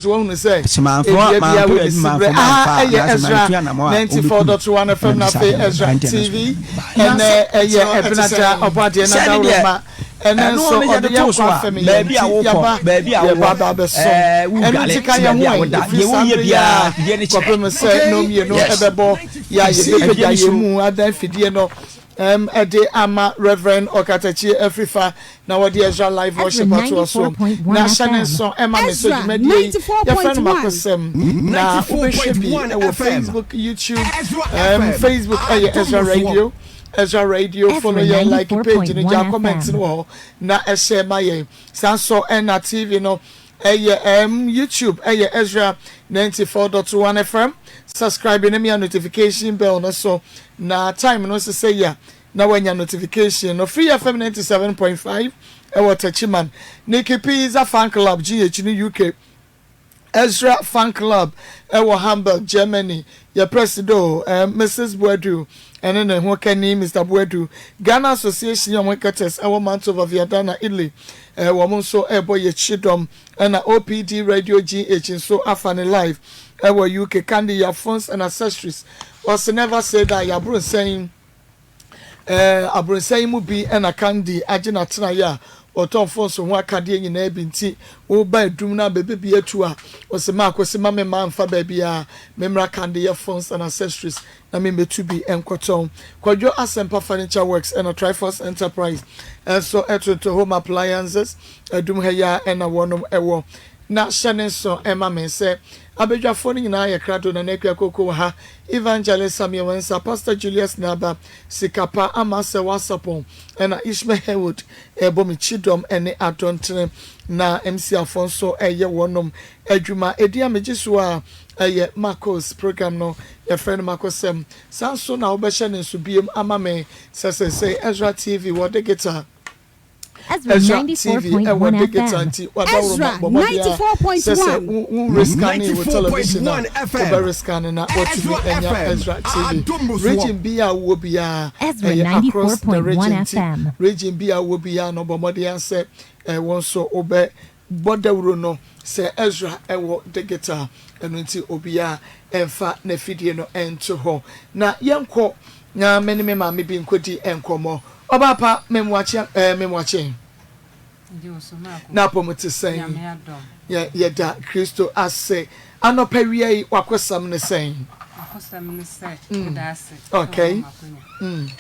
One say, Ezra 94.1 FM na Ezra TV and Ebinaja Obade na Daruma and so on the young family baby baba beso and tika ya ho ye kopem say no me no ebebo ya ye mu adan fidie no ede ama Reverend Okatachi Afrifa na wodi Ezra live worship at so na channel so Emma message media ya friend M'akosem na OfficialSarkodie Facebook YouTube Facebook Ezra Radio follow your like page and your comments no na share my so na TV no YouTube Ezra 94.1 FM subscribe and me notification bell no so na time no say ya na when your notification no free FM 97.5 Tachiman GhPage fan club GH in UK Ezra fan club Hamburg Germany your president Mrs. Buedu and then Mr. Buedu Ghana Association of Marketers our month of Viadana Italy woman so boy chidom and OPD radio GH and so afan live UK candy your phones and accessories was never say that your bro saying mu bi and a candy agina tna or Tom phones so one candy in a binti o by drum na baby atua was a Maa Akos man for baby memra candy your phones and accessories na me to be enquaton Kojo Antwi furniture works and a Triforce enterprise and so to home appliances dum heya and a one ewo na Shannon so Emma me say abedwa phone nyina ya krado na nekwa koko ha evangelist Samuel Wensa Pastor Julius Naba Sikapa amase wasapon na Ishmael Hewood ebomi chidom ene adontre na MC Afonso eye wonom adwuma edia megiso a eye Marcos program no your friend M'akosem sanso na obehye ne so biem amame say Ezra TV what the guitar Ezra 94.1 FM. Ezra 94.1 television na Ezra TV. Region Bia will be Ezra 94.1 FM. Region Bia will be no bomodian say one so obe bodawro no say Ezra ewo the guitar enti obia emfa na fidie no ento ho. Na yenko na meni me ma me bi nkodi enkomo. Obapa memwache na pomote sen ya da Kristo ase anopawie yi wakosam ne sen okay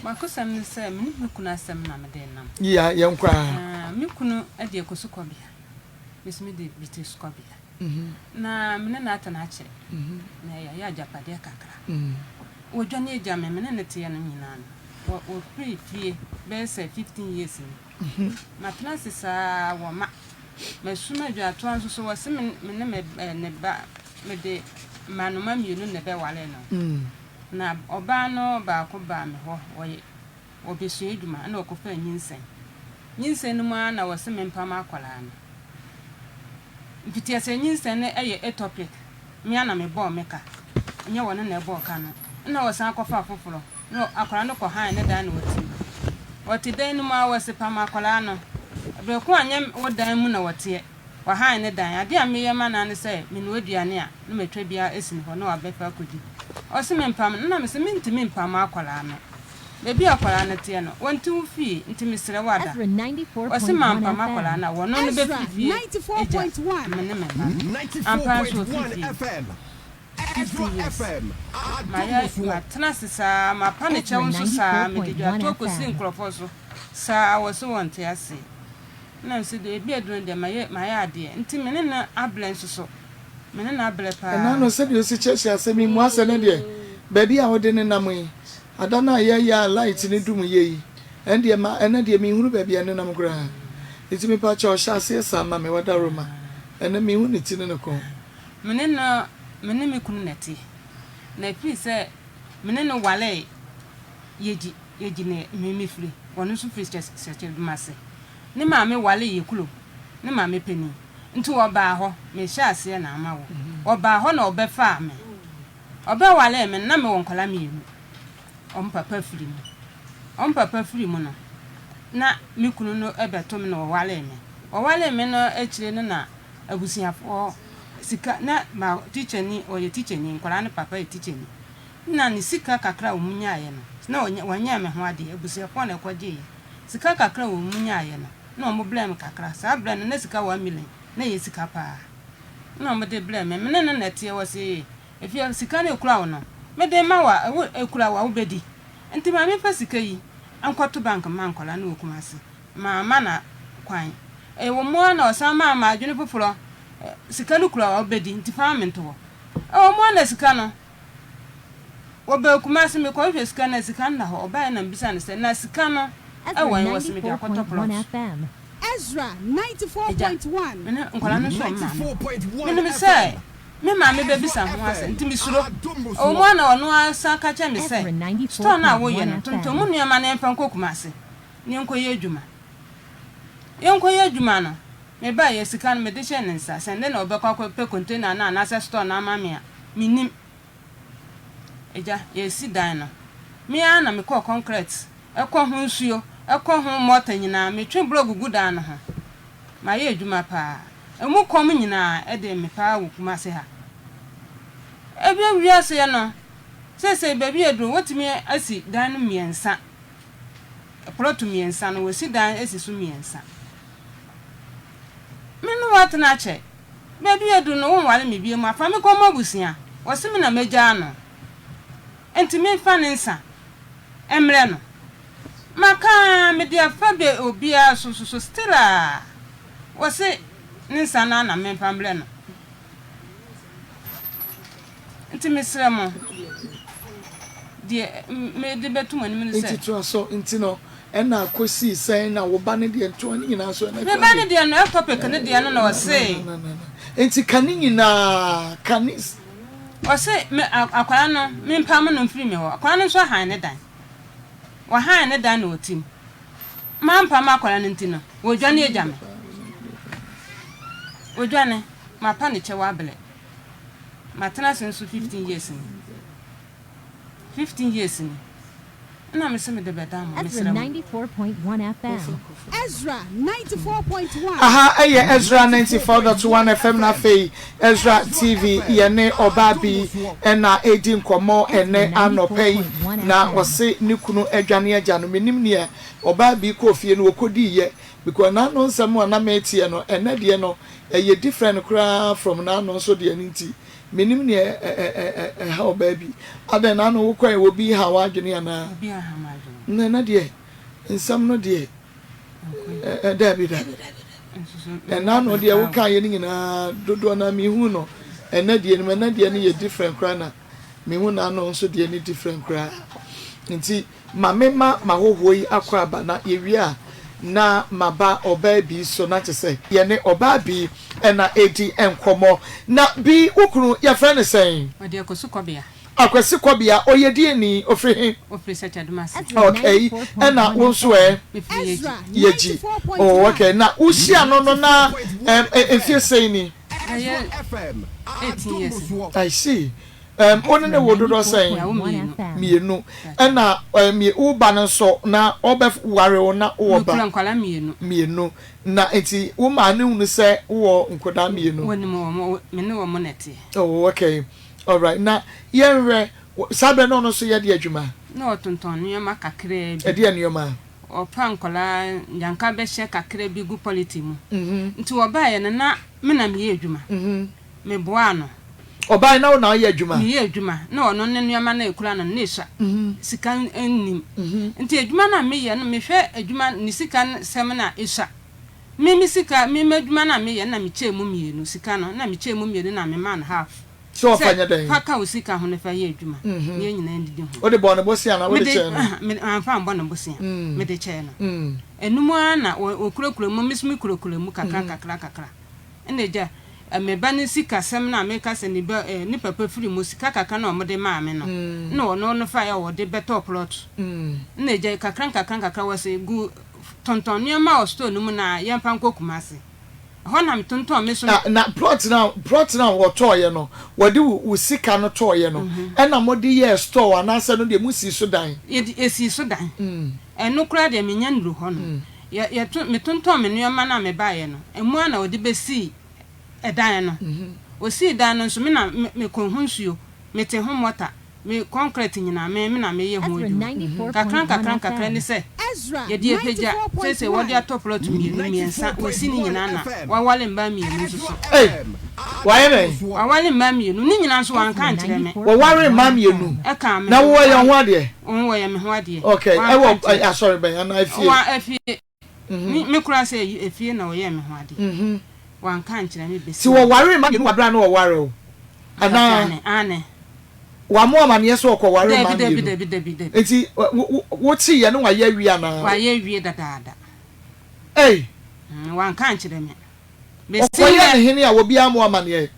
M'akosem ne sen me kunu asem na me den nam ya yenkwa me kunu ade ekosukobia mesimi de British kobia na me na ata na ache na ya Agyapade kakra wodwane eja me ne te ya no nyina o free be say 15 years my classes are woma my suma dwa to anso so wase me ne ba me de manoma mienu ne be wale no na oba no ba ko ba me ho oye obesu eduma na okofa nyinsen no ma na wase me mpama akwala no mfitia se nyinsen ne eye a topic me ana me bo meka nya wona na ebo ka no na wase akofa afoforo no akwala no ko han ne dan no wati dan no ma wase pama akwala no be ko anyam wodan mu na wote wa han ne dan ade ameye ma na ne se me no aduane a no metwa bia esini ho no abefa akodi o se me mpam na me se me ntimi mpam akwala no be bia akwala ne te no wonti wo fi ntimi sere wada o se ma mpam akwala na wo no be fi 94.1 me ne me ampa so fi FM Maya Matrasisa ma paniche unso sa me de dwato kosi nkrofo so sa wo so wonte ase na nsi de bi adun de maya ade nti me ne na ambulance so me ne na abele pa na no se de o si cheche ase mi mu ase ne de baby a wode ne nam yi adana ya light ne dum yi ende ma ene de mi huru baby ene nam kura iti mi pa cha o sha ase sa ma me wada roma ene mi hu ne ti ne ko me ne na mene me kunu neti na pri se mene no wale yeji ne me free wono so free se mase ne ma me wale yekulo ne ma me peni nti wo ba ho me sha ase na ama wo oba ho na obefa me oba wale me na me wonkola me yemu papa free mu no na me kunu no ebeto me no wale me no echire no na abusiafo sika na ma teacher ni oye teacher ni nkwara ne papa e teacher ni na ni sika kakra omunya ye no na wanya me ho ade ebuse ko na kwaje sika kakra omunya ye no na omo blame kakra sa blame na sika 1 million na ye sika pa na omo de blame me na na tie wo se efia sika na ekura wo no me de ma wa ekura wa obedi enti ma me fa sika yi ankwato bank ma nkwara na okumase ma na kwan wo mo na osama ma adwene foforo sika no kura wa obedi enti fa me nto wo mo na sika no oba kumasi me ko hwe sika na sika na ho oba na mbisa ne se na sika no ewan wo se me de akoto plot Ezra 94.1 me nkwala no so ma me say me ma me bebisa ho ase nti mi suro o mo na ono asa ka che me say store na wo ye no tonto mu nua ma na emfa nko kumasi ni nko ye adwuma no me ba ye sika no me de che ne nsa sende na obekwa kwa pe container na na asa store na ma me a minim eja ye si dan no me a na me call concrete ekọ ho nsuo ekọ ho motor nyina me twe blog gudan no ho ma ye adwuma pa emu kom nyina e de me pa wo kuma se ha ebi wiase ye no se baby edu wotimi asi dan no miensa plot miensa no wosi dan asi su miensa me no wat na che baby edu no won wale me bie mu afa me ko mabusia wosi me na meja no enti me fa nsa emre no maka me dia fa be obia so stila wose nsa na me fa mre no enti me sere mo die me de betum ani me se enti to so enti no ena akosi sen na wo ba ne de to ani nyina so na me ba ne de no e topic ne de no na wose enti kani nyina kanis wose me akwara no me pam no mfiri me ho akwara no so han ne dan wa han ne dan no tim ma pam akwara no ntino wo dwane eja me wo dwane ma pa ne che wa bele ma tena since 15 years ni 15 years ni na me se me de beta mo me sere 94.1 FM Ezra 94.1 aha Ezra 94.1 FM na fe Ezra TV yene obabi ena edi nkomo ene anopei na ose nikunu adwane agya no menim ne obabi Kofi no okodi ye because na no nsem na metie no ene de no ye different kra from na no so de nti menim ne how baby aden na no wokwa wo bi ha wadwene ana bi ha madwo na de nsem no de David na no de woka ye nyina dodo na mi hu no ena de ni ye different kra na mi hu na no so de ni different kra nti ma hohoi akwa ba na ewia na maba obabi so na tese ye ne obabi ena edi enkomo na bi ukuru ya friend sen odi akwesi kwabia oyedie ni ofri sechadumas okay ena wonso yeji oh okay na usia no na efie sei ni 18 years I see onene wododo sen mienu ena mi uba no so na obe ware na oba nkwala mienu na enti wo ma ne hunu se wo nkoda mienu woni mo me ne wo monete oh okay all right na yenre sabe no so ye de adwuma na otonton no ma kakra bi e de aniyoma opa nkwala yanka be hye kakra bi gu polity mu nti wo ba ye na me na me ye adwuma me boa no obai na wo ye adwuma me ye adwuma na ono ne niyoma na ekura no na esha sika ennim nti adwuma na me ye no me hwe adwuma ni sika sem na esha me sika me adwuma na me ye na me chemu mienu sika no na me chemu mienu na me man half so fanya den paka usika ho ne fa ye adwuma ye nyina ndidi ho o de bon bosia na wo de che no me anfa bon bosia me de che no enum na okurakura mu misumi kurakura mu kakra eneja me ba ne sika sem na me ka se ni papa firi mu sika kakra na o mo de ma me no na ono no fa ya wo de better plot eneja kakra wo se gu tonton ni ma o store no mu na ye mpa nkokumase honam tonton me so na plot now wo toye no wodi wo sika no toye no ena modi ye store na ase no de musi so dan esi so dan eno kura de menya nduru ho no ye me tonton me no ma na me baaye no emu na wodi besi edan no o si dan no so me na me konhu nsuo me te ho mota me concrete nyina me na me ye ho adwuma kakran ni se ye die peja se wodi atoplo to mi ensa o si ni nyina na wa wale mba mi enu so why me wa wale mba mi enu ni nyina so wan kan kire me wo ware mba mi enu e kan me na wo ye ho ade wo ye me ho ade okay e wo sorry ben na afie wa afie me kura se afie na wo ye me ho ade wan kan kire me be si wo ware mba mi enu abra na wo ware o ana ane wa mo ma ne so ko ware ma Debi. Enti wo ti ye no wa ye wi ana wa ye wi dadaada wan kan kire me be si ye ne hene a wo bia mo ma ne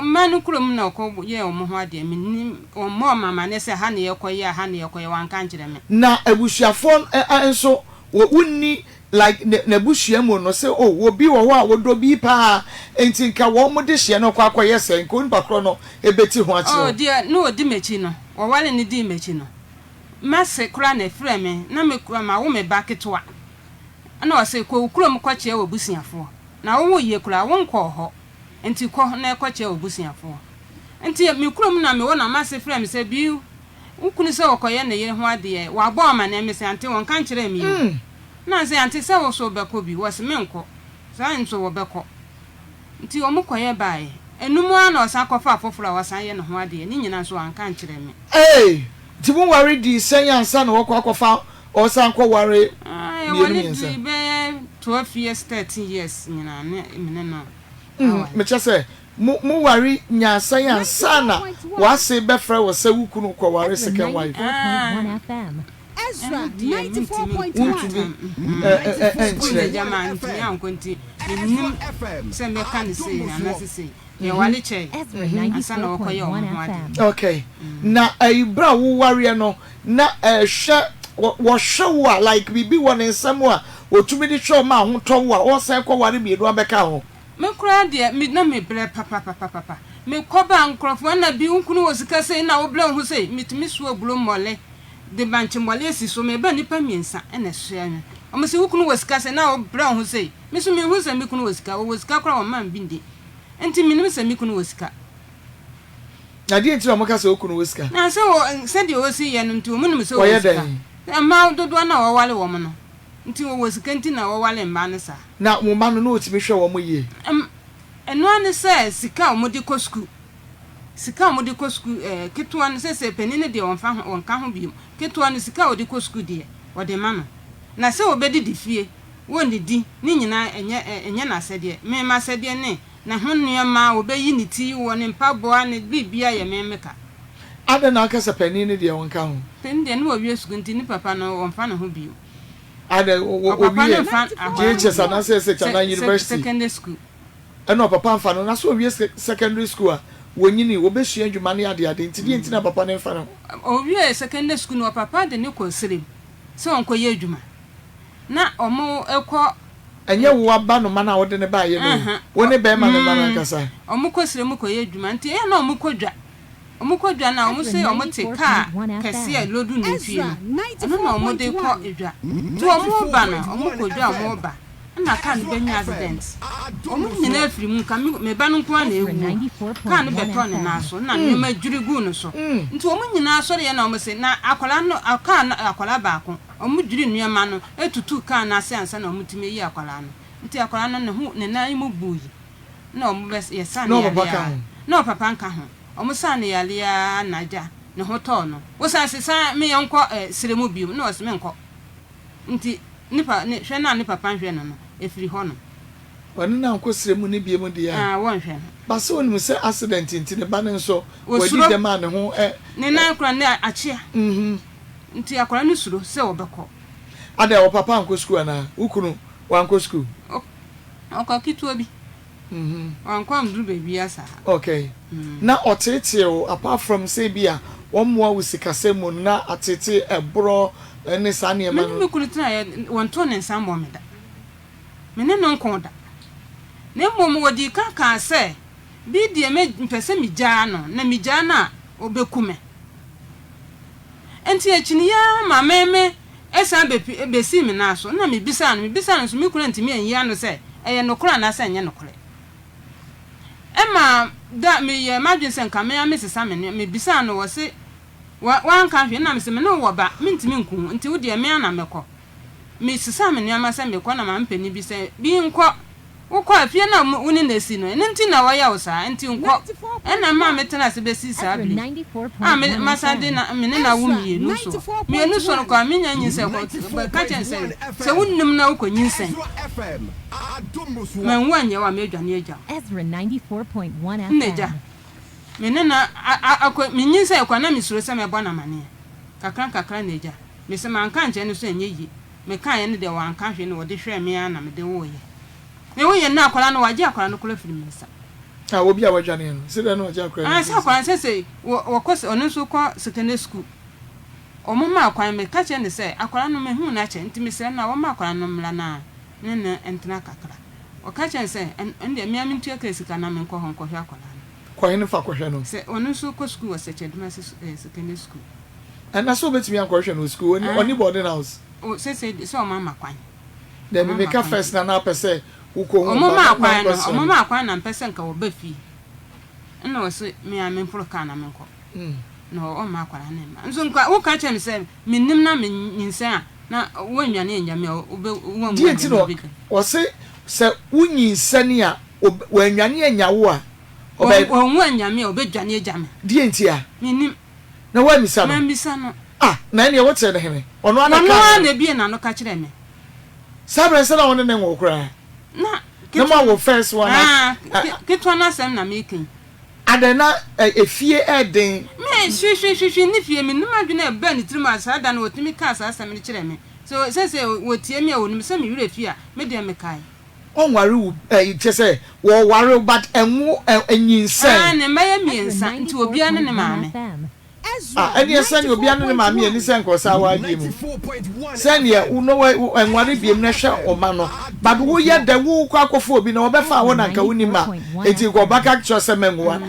manu kurom na ko ye o mo ho ade me o mo mama ne se ha ne ye koye wan kan kire me na abusuafo enso wo unni like na bushia mu no se wo bi wo a wo do bi pa enti nka wo mo de hye no kwa akoye se nko npa kro no ebeti ho achi dear no odi mechi no wo wale ni di mechi no mase kra na frɛ me na me kra ma wo me baketoa na o se ko kurom kwache wo busiafo na wo ye kra wo nkɔ hɔ enti kɔ na kwache wo busiafo enti me kurom na me wo na mase frɛ me se bi ukunu se wo koye na ye ho ade wa bɔ ma na me se ante won kan kyerɛ me na se ante se wo so beko bi wo se me nkɔ sa nso wo beko nti o mu koye bae enumu ana osa kofa afoforo wasan ye ne ho ade ni nyina so an kan kyerɛ me ti mu ware di senyansa na wo kofa osan ko ware ni di be 12 years 13 years nyina me no me chese mu ware nya senyansa na wa se be frɛ wo se wukunu ko ware second wife Ezra 94.1 Ezra jaman ntimi ankonti nim se me kan se na se ye wale che asa na okoye o ho ade okay na ibra wo ware no na hwe wo hwe like bibi won nsem a otumi di hwe ma ho to a o se ko ware miedu abeka ho me kura de me na me bre papa me koba nkrofo na bi nkunu wo sika se na wo bre ho se mitimi so obulo mole de banche mole si so me ba nipa miensa na so anya o me se wukunu wo sika se na wo bre ho se me so me hu se me kunu wo sika kura wo man bindi enti minim se me kunu wo sika na die ntira mo ka se okunu wo sika na se wo se de wo si ye no nti wo minim se wo sika ama dodo na wo wale wo mo no nti wo sika nti na wo wale mba ne sa na mo ma no na otimi hwe wo mo ye eno ane se sika mo de ko school ketu ane se penine de won ka ho bi ketu ane sika o de ko school de o de ma no na se obedi di fie won di ni nyina enye na sede me ma sede ne na ho nneema obeyi ni ti won mpaboa ne bibia ye memeka ada na aka se penine de won ka ho penine no owie school nti ni papa no won fa na ho bi ada owie GhPage na se Chana University secondary school eno papa fa no na so owie secondary school a wonyini obesua adwuma ne ade nti die nti na papa ne fa no owie secondary school no papa de ne konserem se onko ye adwuma na omo ekọ enye wo aba no mana wo de ne ba ye no wo ne be ma ne ba na kasa omo konserem ko ye adwuma nti e na omo kodwa na omo se omo te ka kese a lodu ne fie no na omo de ko edwa to omo ba na omo kodwa omo ba na kan benya accident omo nyina afiri mu kan me ba no nko na ewu kan beto ne na so na me majuri gu no so nti omo nyina so de na omo se na akwala no akwala ba ko omo juri nuema no etutu kan na se ansa na omo time yi akwala no nti akwala no ne hu ne na imu buyi na omo bes ye san ya no papa nka ho omo san ya ya naja ne ho to no wo san se san me yonko siremu bium na o se me nko nti nipa ne hwe na ni papa hwe no efiri ho no wani na nkosire mu ne biemu de ya won hwe ba so onum se accident nti ne ba ne nso wadi dem an ho ne na akura ne achia nti akura ne suro se obekọ ada wo papa anko school na ukunu wanko school okọ kitu obi wanko amdu baby asa okay na otete o apart from say bia won mo wusikase mu na atete ebro ene sane ma no me kunu tena won to ne nsambo meda me ne no nko da ne mmom wodi ka se bi die me mpese mi gya no na mi gya na obekume enti akini ya ma meme esa be si mi na so na mi bisa no so mi kunu ntimi anyi ano se eye nokora na se enye nokore Emma that me imagine sen ka me Mrs. Salmon me bisa no was say one country na me se me no wo ba me ntimi nku nti wo de me ana mekọ Mrs. Salmon ya ma se mekọ na ma mpani bi se bi nkọ wo kwa afie na woni na si no nti na wo ya wo sa nti nkọ ena ma metena se be si sa bi me masade na me na wo mienu so no kwa me nya nyinse ko ka chen se wonnum na wo ko nyinse men wanye wa me dwane agya Ezra 94.1 FM Neja menena akọ minyinse kwa na misuro se me bo na mane kakra neja me se man ka nche no so enye yi me ka ye ne de wan ka hwe ne wo de hwe me ya na me de wo ye me wo ye na akwara no waje akwara no kula firi me sa obi a wadwane no se de no waje akwara sa akwara se wo kose onu so ko secondary school omuma akwara me ka che ne se akwara no me hu na che nti me se na wo ma akwara no mla na ne entena kakra o ka che se ende me amintu akasika na me nko honko hwe akwara kwa yin fa kohwe no se onu so ko school was secondary school and so betimi akwahwe no school oni boarding house o se so mama kwan then me make first na pese uko hu mama kwan na pese nka wo ba fi na o se me amen proka na menko no o ma kwara na ma nso nka wo ka che me se minnim na menyinsa na wo nwane nya me wo die ti no o se wunyinsa ni a wo nwane anya wo a wo anya me obedwane agya me die nti a minnim na wa misa no na misa no na ne wo tere ne hene ono ana ka na bie na no ka kire me sabre se na won ne wo kra na ma wo first one kitwa na sem na making adena efie eden me hwi ni fie me numa dwena e ba ni tirima sa da na otimi ka sa asem ni kire me so se wotie me a wonum se me wure fie a me de me kai onware wu se wo ware but enwo enyinsen ne maya miensa nti obi ane ne maame eni esen obi ane ne maame eni sen ko sa wa di mu sen ye uno enware biem na hwe oma no but wo ye da wo kwa akofo obi na obefa wo na nka woni ma enti ko baka cho se menwa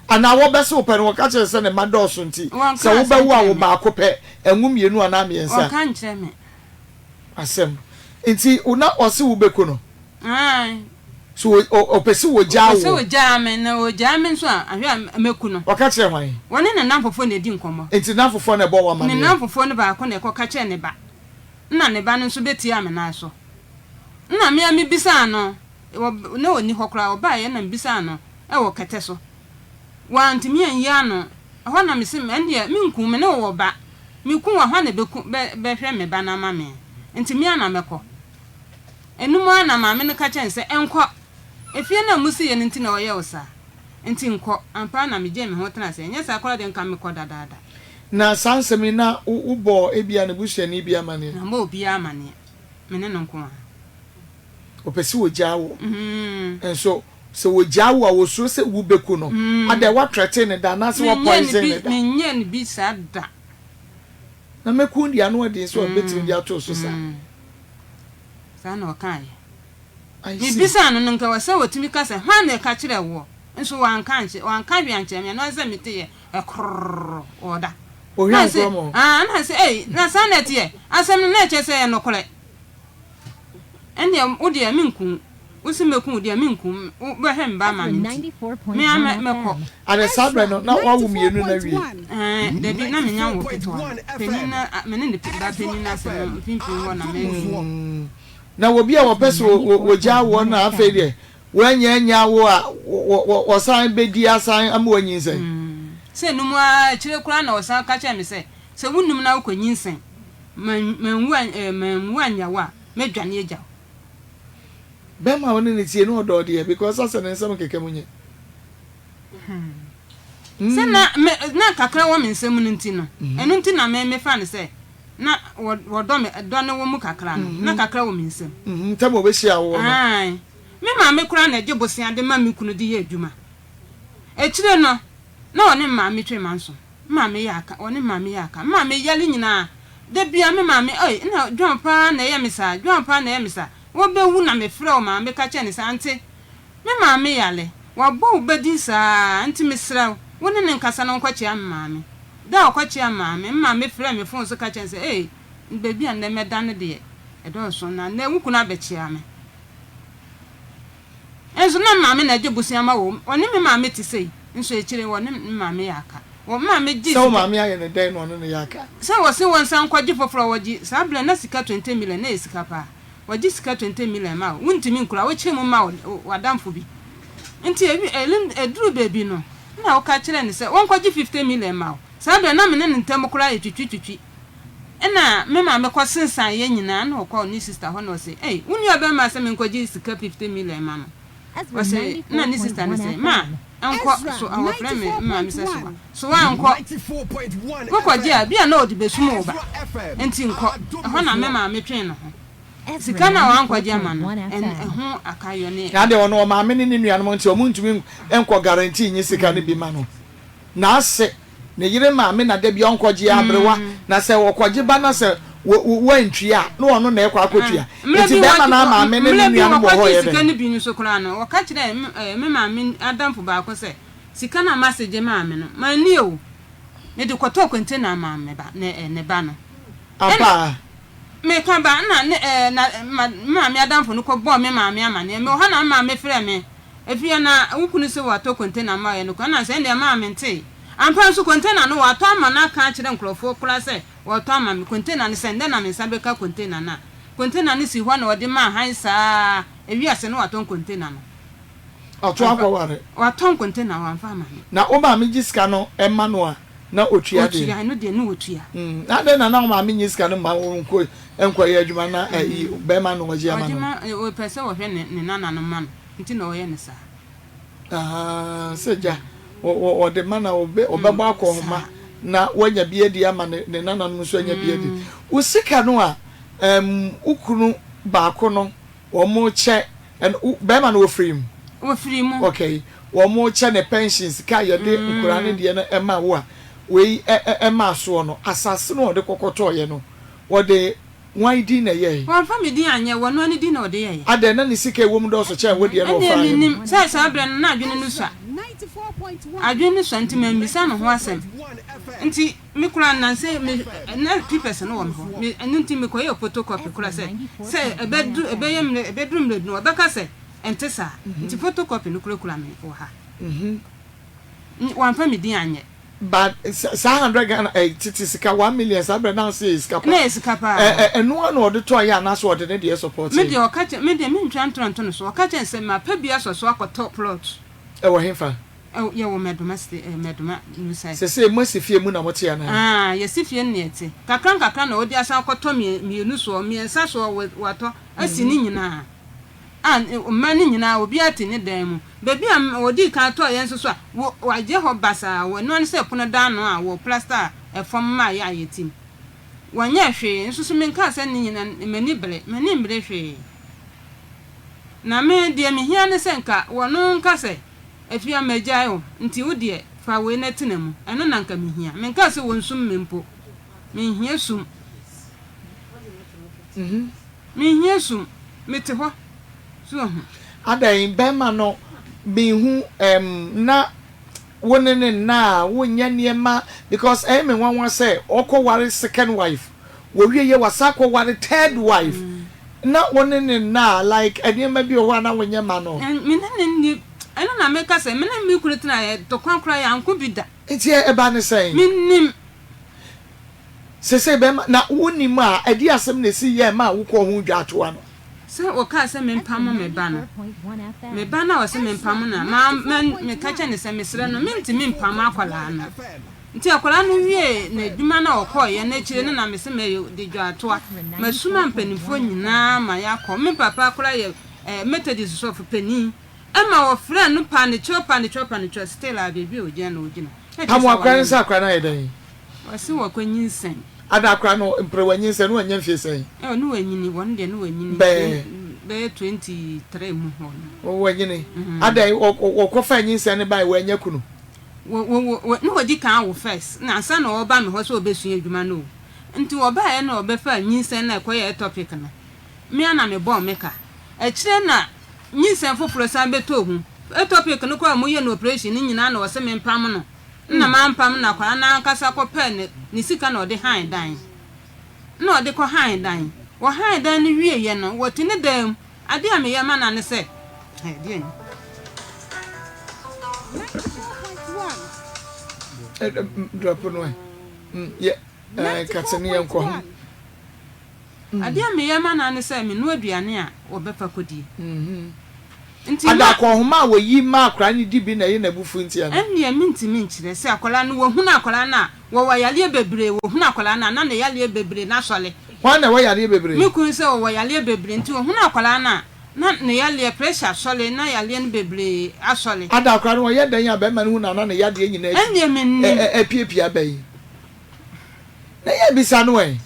ana wo be so pe no ka che se ne madoso nti se wo be wo a wo ba akopɛ enwu mienu ana miensa o kan kire me asem enti una osi wo beko no so opesi wo jawo opesi wo jame na wo jame nso ahwe ameku no waka kire hwan woni ne namfofo na di nkomo enti namfofo na bo wa ma ne namfofo no ba ko na ko ka kire ne ba na ne ba no nso beti ame na so na me ami bisa no na oni hokra oba ye na bisa no e wo kete so wanti mi anya no ho na mesim ende mi nku me na wo ba mi ku wa ho na beku be hwe me ba na ma me enti mi ana mekọ enum ana ma me no ka chen se enko efie na musi ye nti na oye osa enti nko ampa na me je me ho tena se nya sa kwara de nka me kọ dadaada na sansemi na ubo ebia ne buhia ni bia mane na mo bia amane me ne nko a opesi wo jawo enso se wo jawo a wo so se wo beku no ade wa trete ne da na se wo poison ne da me nye ne bi sa da na meku ndi anu ade so betimi dia to so sa na okan ni bisa no nka wase wotimi kasa hwan na ka kire wo nso wan kan wi anche me no ze mete ye ekrrr oda o hia ko mo na se na sanet ye asem no na che se ye no kole ende odi ya minku usimeku odi ya minku be hem ba ma me meko ade sabre no na wa wu mienu na wi de bi na me nya wo ketwa penina me ne ba penina se pimpi wo na me na wo bia wo peso wo ja wo na afa de wanya nya wo a wo san bedi asan am wanyinsen se numu a kire kura na wo san ka che me se wunum na wo nyinsen man wanya wa medwane agya be ma woni ne tie no odo de because asa ne nsem keke munye se na kakra wo me nsem no nti no eno nti na me fa ne se na wo do me do ne wo mu kakra no na kakra wo me nsem ntamo be hia wo no ai me ma me kura na gebosia de ma me kunu de ye adwuma ekire no na woni ma me twe manso ma me ya aka woni ma me ya aka ma me yale nyina de bia me ma me na dwan pa na ye misa wo be wu na me frɛ o ma me ka che ne sante me ma me yale wo bo bedi sa anti me sra woni ne nkasa no nkwachi am ma me da okwachi am ma me frɛ me fon so ka che se baby an me dan de e do so na wu kuna be chia me enso na maame na gye busiama wo oni me maame ti sei nso ekire wo ne maame yaka wo maame gi so maame aye ne den no ne yaka so wo se won san kwagye foforo wogi sa bla na sika 20 million na esika pa wogi sika 20 million ma wontimi nkura wo chemu ma wadamfo bi nti eduru baby no na wo ka kire ne se won kwagye 50 million ma sa bla na me ne ntem kura etwitwitwi ena me maame kwa sensan ye nyina na okwa ni sister ho no se eh woni oba ma se me kwagye sika 50 million ma no wase na ni sister ne se ma anko so our friend me maame se so anko ko kwagye a bia na odi besumu oba enti nko ho na me maame twen no ho sika na wan kwagye ama no ho akayo ne ya de ono maame ne ne nuanom nti omuntumi enko guarantee nyi sika ne bi ma no na ase ne yire maame na de bi onkogye abrewa na se wokogye ba na se wantwi a no ono na ekwa akotua enti be ma na maame ne nuanom bo ho ye sika ne bi nso kra no woka kire me maame adamfo ba ko se sika na message maame no mani o ne de kwato kwente na maame ba ne ba no apa me ka ba na maame adamfo no ko bo me maame amane me ho na maame frɛ me efia na wukunu se wato kwente na maye no kwa na se ne maame nte ampa so container no wato ama na ka kire nkrofo kura se wato ama me container ne sende na me sabe ka container na container ne si hwa na odi ma han saa ewi ase no wato container no oto akwaware wato container wan fa ma na o ma me giska no emma no a na otua de otua no de no otua na de na ma me giska no ma nko enkoye adwuma na be ma no waje ama no o pese wo hwe ne nana no ma no nti na oye ne saa seja o de mana obegbo akoma na wanya biedi ama ne nana no so anya biedi usika no a ukunu baako no wo mo che be ma no ofiri mu okay wo mo che ne pensions ka yede nkura ne de no ema wo a we ema so no asase no de kokoto ye no wo de why di na ye won family di anye wo no ani di na ode ye ade na ne sika wo mu do so che wo de no fa nim sai abre na adwene no so adwene so nti membisa no ho asem nti me kura na se na papers no won ho me nti me koye photocopy kura se ebedrum le no obeka se ente sa nti photocopy no kura me ho ha wan family di anye but 100 Ghana sika 1 million sabre now say sika na sika pa eno na ode to ya na so ode ne de support me de okache me de me ntwantonto no so okache nsem ma pa bia so akotọ plot wo hemfa ye wo meduma nusa se mo sifie mu na mo tia na ye sifie ne ete kakra na odi asa akotọ mienu so miensa so wato asi ni nyina mani nyina obi ati ne dan mu bebi am odi kan to ye nso so waje ho basa wo no se pono dan no a wo plaster efom ma ya yetim wanya hwe nso so menka se ni nyina mani bre hwe na me de me hia ne senka wo no nka se afia magyayo nti wo de fa we na tina mu eno na nka me hia menka se wo nsum mempo me hia sum me hia sum mete ho so adan bema no bihu na wonene na wonya niema because me wan say okọ ware second wife wo wie ye wasakọ ware third wife na wonene na like eniema bi o na wonya ma no me ni eno na meka say me na mi kuretina ye to kwankura ya anko bida enti e ba ne say minnim se bema na wonim a edi asem na si ye ma wo ko hu dwato ano so o ka se me mpam me ba na o se me mpam na ma me ka che ne se me sere no minti me mpam akwala na nti akwala no wie na dwuma na okoye na kire na me se me de dwato a masuma mpanifo nyina ma ya ko me papa akwala ye methodist so for pani ama wo friend no panicho still a baby o gina amu akwala nsa akwala na ye dan wasi wo kwanyinsen ada akwala no mprewanyinsen no anya mfie sen no wanyini won de no wanyini be 23 mu ho wo wanyini ada wo kofa nyinsen ne bai wanya kunu no wadi kan wo first na ansa na oba me ho so obesu adwuma no nti oba ye na obefa nyinsen na ekoye topic na me ana me bo meka e kire na nyinsen foforo san beto hu topic no kwa mu ye no operation ni nyina na wo se me mpam no na ma mpam na kwa na nkasa ko pen ni sika na ode han dan na ode ko han dan wo han dan ni wie ye no wo tini dem ade a me ye ma na ne se de Drop no. Yeah. Katani enko. Ade me yema na ne say me no aduane a obefa kodi. Nti ada ko homa wo yi ma akra ni di bi na ye na bufu nti ya. Enne me ntimi nkyire say akola no wo huna akola na wo wayale bebre wo huna akola na na yale bebre na sole. Wa na wayale bebre. Me kun say wo wayale bebre nti wo huna akola na yale pressure sole na yale no bebre asole. Ada akra no ye dan ya be ma no na yade nyina. Enne me Piepia bayi. Na ye bisa no e.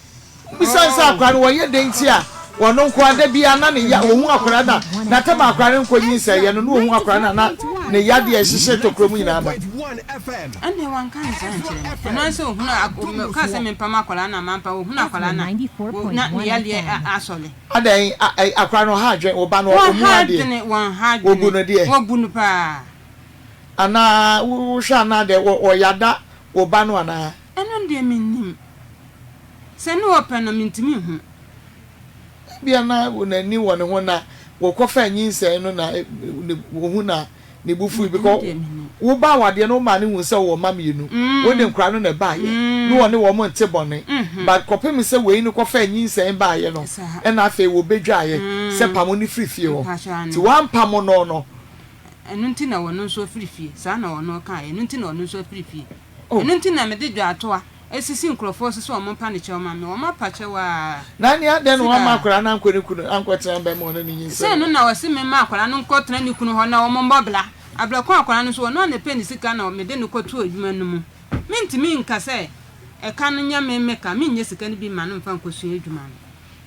Bisa sa akra no ye dan ti a wono nko ada bia na ne ya ohun akra na tama akra nko yin se ye no ohun akra na ne yade e hihye tokrom nyina ba. Ande wan kan san na so ohun ka se me pama akra na mampa ohun akra na na yale asole. Adan akra no ha adwen oba no ohun ade. Wan ha adwen. Obunu de. Obunu pa. Ana wo hwa na de wo yada oba no ana. Eno de minnim. Se no open no mintimi hu. Bia na wonani wone ho na wo kofa nyinse no na wo hu na ne bufu because wo ba wade no ma ne hu se wo ma mienu wo de nkra no na ba ye no wone wo mo nte bone but kopem se we ni kofa nyinse ba ye no e na afa wo bedwa ye se pamo ni frifie ho ti wan pamo no no enu nti na wono so frifie sa na wono ka enu nti na wono so frifie enu nti na me de dwa atoa esisi nkrofo so mo pa ne che o ma me o ma pa che wa na ni ade no ma akora na nkore kunu ankwetena ba mo no ni nyinse se no na wase me ma akora no nkotena ni kunu ho na o mo mbobla abla ko akora no so no na pe ni sika na o me de no kotu adwuma no mu mintimi nka se e ka no nya me ka me nye sika ni bi ma no mfa nkosu adwuma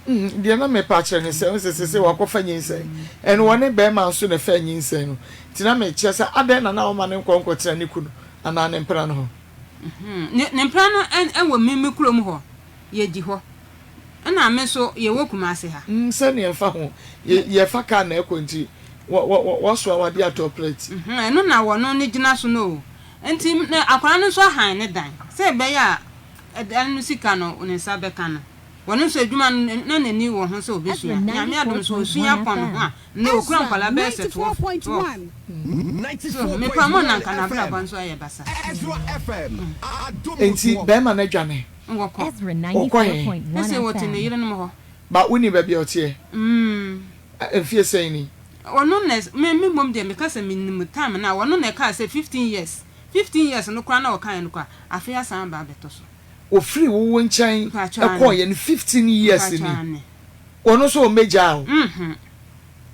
no de na me pa che ne se wakofa nyinse en woni be ma so na fa nyinse no tina me che se ade na na o ma ne nkotena ni kunu ana ne mpra no ho ne plano enwo mimi krom ho ye di ho na me so ye wo kumase ha se ne fa ho ye fa ka na ekonti wo so awade ato plate eno na wono ne gina so no enti akwara no so han ne dan se be ya edan no sika no ne sa be ka no wono so adwuma na nani wo ho so obesu ya nyame adom so osuya pon ho ne okura nkwala be se to 94.1 me pa mo na kana bra ban so aye basa Ezra FM enti be ma na dwane Ezra 94.1 ese wote ne yire no ho ba woni ba bia otie efie sei ni wono ne me mom de me ka se minimum time na wono ne ka se 15 years no kra na o kan no kwa afia san ba beto so o free wo nchan ekoye ni 15 years ni wono so o meja o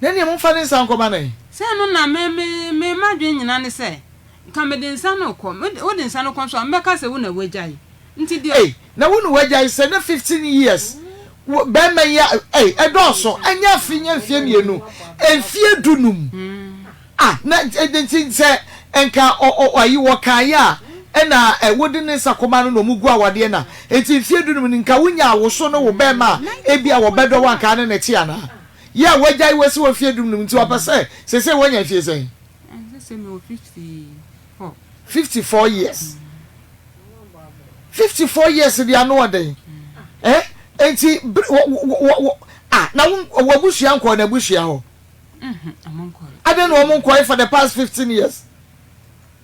na ne mo fa ne san koma na se no na me madwe nyina ne se ka me de nsa no ko wo de nsa no ko so me ka se wo na wajai nti de na wo no wajai se na 15 years be me ya edoso anya finya fie mienu enfie dunum na nti se enka oyi wo kan ya ena wodi ne sakoma no mu gu awade na enti fie dunum ni nka wonya awoso no wo be ma ebia wo bedo wan kan ne ti ana ya wajai wesi wo fie dunum nti opese se wonya fie sen se me 54 years 54 years di ano ade enti na wo busua nko na busua ho amonko ade no mo nko for the past 15 years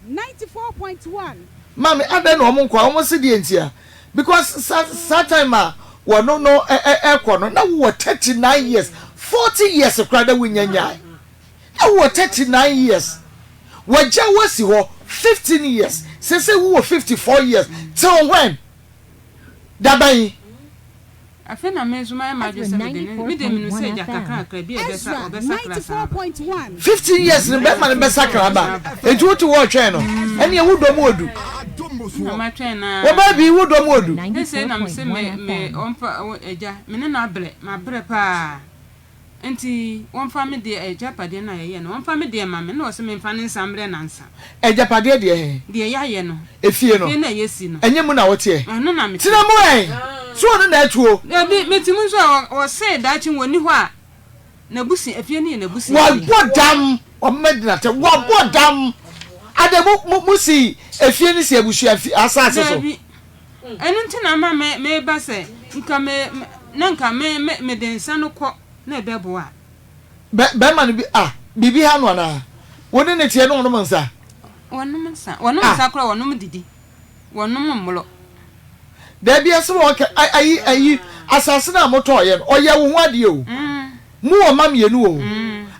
94.1 mami ade no mo nko o se di entia because that time wo no ekọ no na wo 39 years 40 years krada wunyanya na wo 39 years waja wasi ho 15 years say wo 54 years till when dabai afena mezuma ma je se me de minu se ja kakra akra bi obesa kra 94.1 15 years ni be ma be sakra ba eju to wo twen no ene e wudom odu ma twen na wo ba bi wudom odu ese na me se me onfa eja me ne na bre ma bre pa enti wonfa me de ejapade na ye no wonfa me de ma me no se me mfa ne nsambre na nsa ejapade de ya ye no efie no na yesi no enye mu na wote no na me tina mu so no na atuo bi metimu so o se dachi woni ho a na busi efie ne na busi wa bodam o medina te wa bodam ade musi efie ne se abusu asase so enu ntina ma me ba se nka me de nsa no kọ na bebo a be man bi bibi ha no na woni ne tie no no nsa Wonum sa kra wonum didi. Wonum mmolo. There be a so ayi asase na moto ye oye wo ho ade o. Mu o mamienu o.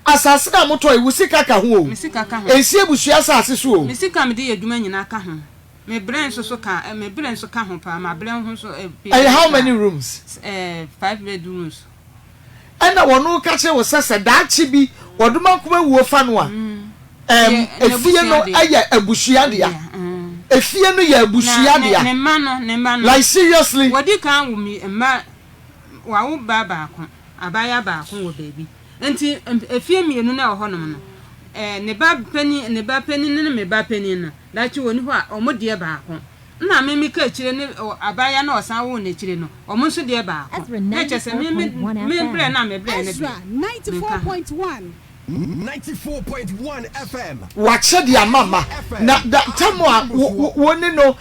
Asase na moto e wusika ka ho o. Misika ka ho. Ensi ebusua asase so o. Misika me de adwuma nyina ka ho. Me brain so ka me brain so ka ho pa ma brain ho so how many rooms? 5 bedrooms. And wonu ka che wo sese daachi bi woduma kuma wuo fa no a. Efie no aya abusua de a. Efie no ya abusua de a. Ne ma no. Like seriously. Wodi kan wo mi ma wa wo ba ko abaya ba ko wo baby. Enti efie mienu na ho no no. Ne ba pani ne me ba pani no. Dachi woni ho a omode ba ko. Na me ka chire ne abaya na osan wo ne chire no. Omo nso de ba ko. Na chese me bre na me bre ne. 94.1 94.1 FM. Wache dia mama na da tamo a woni no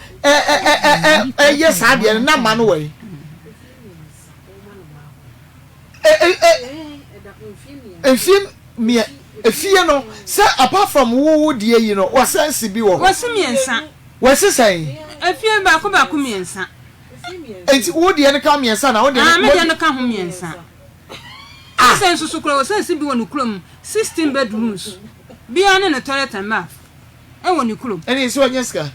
yes ade na ma no we efie no say apart from wo die yi no wasansi bi wo wasi miensa wasi sai efie ba ko miensa enti wo die ne ka miensa na wo de me de ne ka ho miensa sense so kro sense bi wonu krom 16 bedrooms bia ne toilet and bath e wonu krom eni so nyeska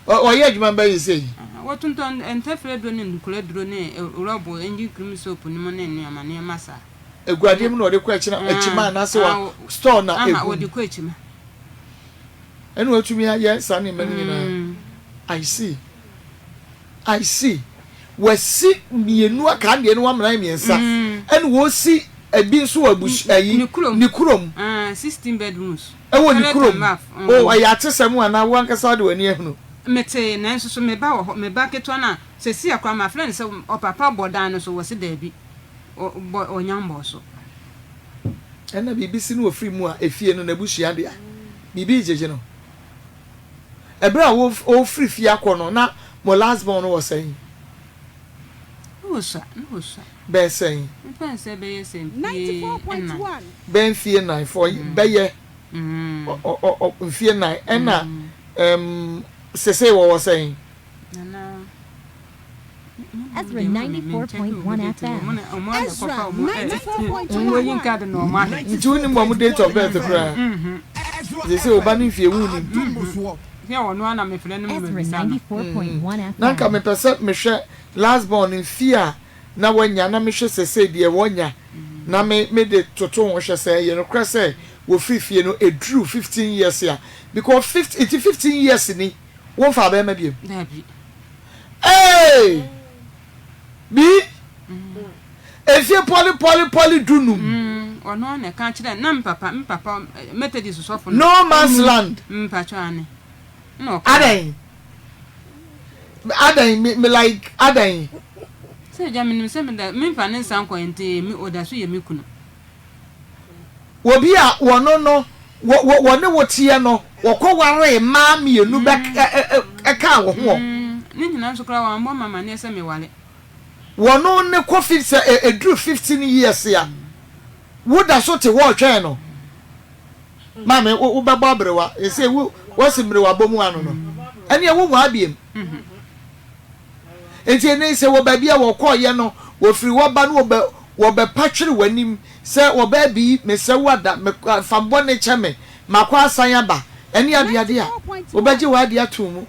o ye adwuma ba yi sei wotunton entefre do ne nukule duro ne robo enji krim soap ni mo ne nnuama ne masa eguade mu no de kwa achima na se wa store na egu wo de kwa achima eni watumi ya sane mani na I see wasi mienu aka de no amran miensa eni wo si ebi nso abusu ayi ni kurom 16 bedrooms e wo ni kurom o aya tesemu ana wo ankasa de wani ehunu mete na nso so me ba wo me ba keto na se si akwa ma friend se o papa bodan no so wo se da bi o nyambo so ena bibisi no ofri mu a efie no na busua de a bibi jeje no ebra wo free fie akono na mo last born no was saying no be saying pense be yes 94.1 ben fie 9 for be ye o fie 9 ena say what was saying Ezra 94.1 FM. Ezra 94.1 we yin ka de no ma juni mo date of birth kra they say obani fie wu ni ya wonu ana me fere no me Ezra 94.1 FM. na nka me pese me hwe last born in fear na wanya na me hwe sese de wonya na me de toto wo hwe se ye no kra se wo fifie no e drew 15 years ya because 15 years ni won fa ba ma biem na bi bi efie poli dunum ono na ka kire na mpapa Methodist so for no man's land mpacho ane no adan me like adan se jamini se me da me fa ne san ko ente mi oda so ye me kunu obi a wono no wone wotie no wokoware ma mienu be ka wo ho ni nyina so kra wa mbo mama ne se me wale wono ne Kofi se edru 15 years ya woda so te wo twen no mama wo bebo abrewa e se wo simrewa bomu anu no ene e wo mu abiem enti ne se wo ba bia wo koye no wo firi wo ba no wo be patwere wanim se wo ba bi me se wada me fambo ne cheme makwa asan aba ene ade a wo ba je wa ade atumu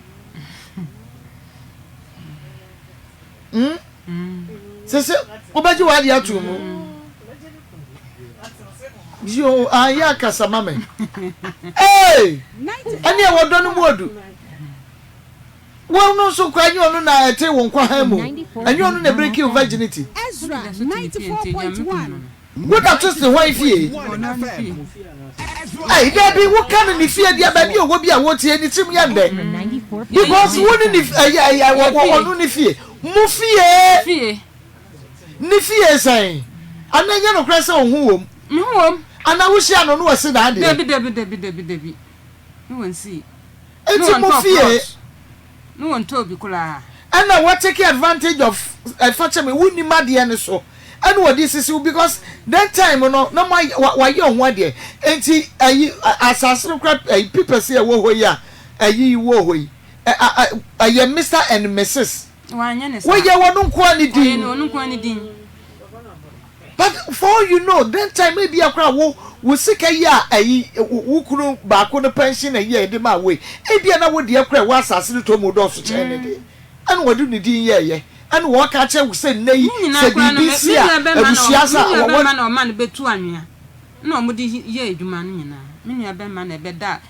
se wo ba je wa ade atumu yo aya kasama me ene wo do no modu wo no so kwa nyo no na ete wo nkwa ha mu enyo no na break your virginity Ezra 94.1 what that just the wife here that be what can ni fie dia ba bi owo bi a wo tie ni tim ya nde because woni ni wo ni fie mu fie ni fie sai ananya no kra se ohun wom ana wo hia no no wose da de debi no won see enti mu fie no won to bi kula ana what take advantage of fatchame woni made ne so and what this is because that time no why you on what there enti assassin crap people say wo ya ayi wo hoyi Mr. and Mrs. Why you want to din but for you know that time maybe a crowd wo sika ya wo kunu ba ko no pension a year de ma we e bia na wo de akra wo assassin to mo do so chene de and what do ni din ye and wo ka che wo say nei se BBC a abusiasa wo man o man betu anwea na o mo di ye adwuma no nyina me nua be man e be da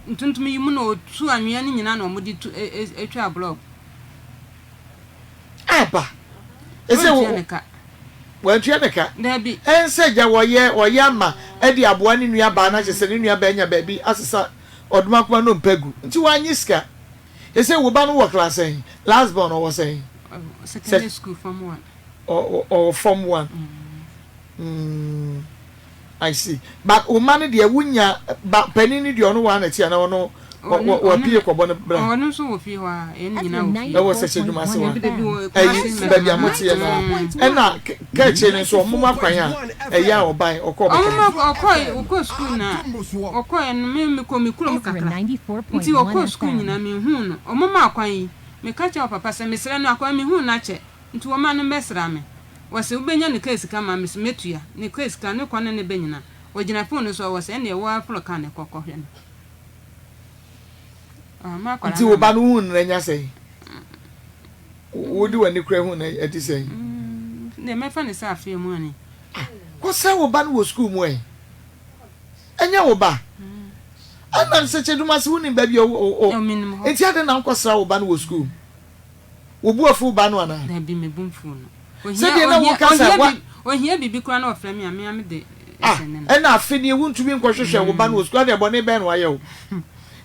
ntuntumi yimu na otu anwea no nyina na o mo di etwa blog aba ese wo tua neka Dabi ense ja woye ama e di aboa ni nua ba na chese ni nua ba nya ba bi asesa oduma kwa no mpegu nti wanyi ska ese wo ba no wo class en last born or was saying secondary school form 1 or form 1 I see but o man de wunya ba panini de ono wa na tia na ono wa pie ko bono bra ono so wo fi wa en nyina wo fi e wo se cheduma se wa ba bia motie na e na ka chene so mo makwan a e ya oban okọ school na okọ en me ko mi kulo kakra nti okọ school nyina me hu no omo makwan yi me ka cha papa se me sere no akwa me hu na che nti wo ma no mesra me wo se ubenya ne case ka ma me metua ne case ka ne kwa ne benyina wo gina phone so wo se ne wo afro ka ne kokọ hwe no nti wo ba no hu na nya sei wo di wani kura hu na ati sei ne me fa ne sa afie mu ani ko se wo ba no wo school mu enya wo ba ana se cheduma se woni ba bi o enti ade na nko sra wo ba no wo school wo bu afu ba no ana na bi me bu mfu no se de na wo kasa wa ohia bibi kura na ofra mi ame de ena afini wuntumi nko hwehwe wo ba no wo school ade bo ne be no aye o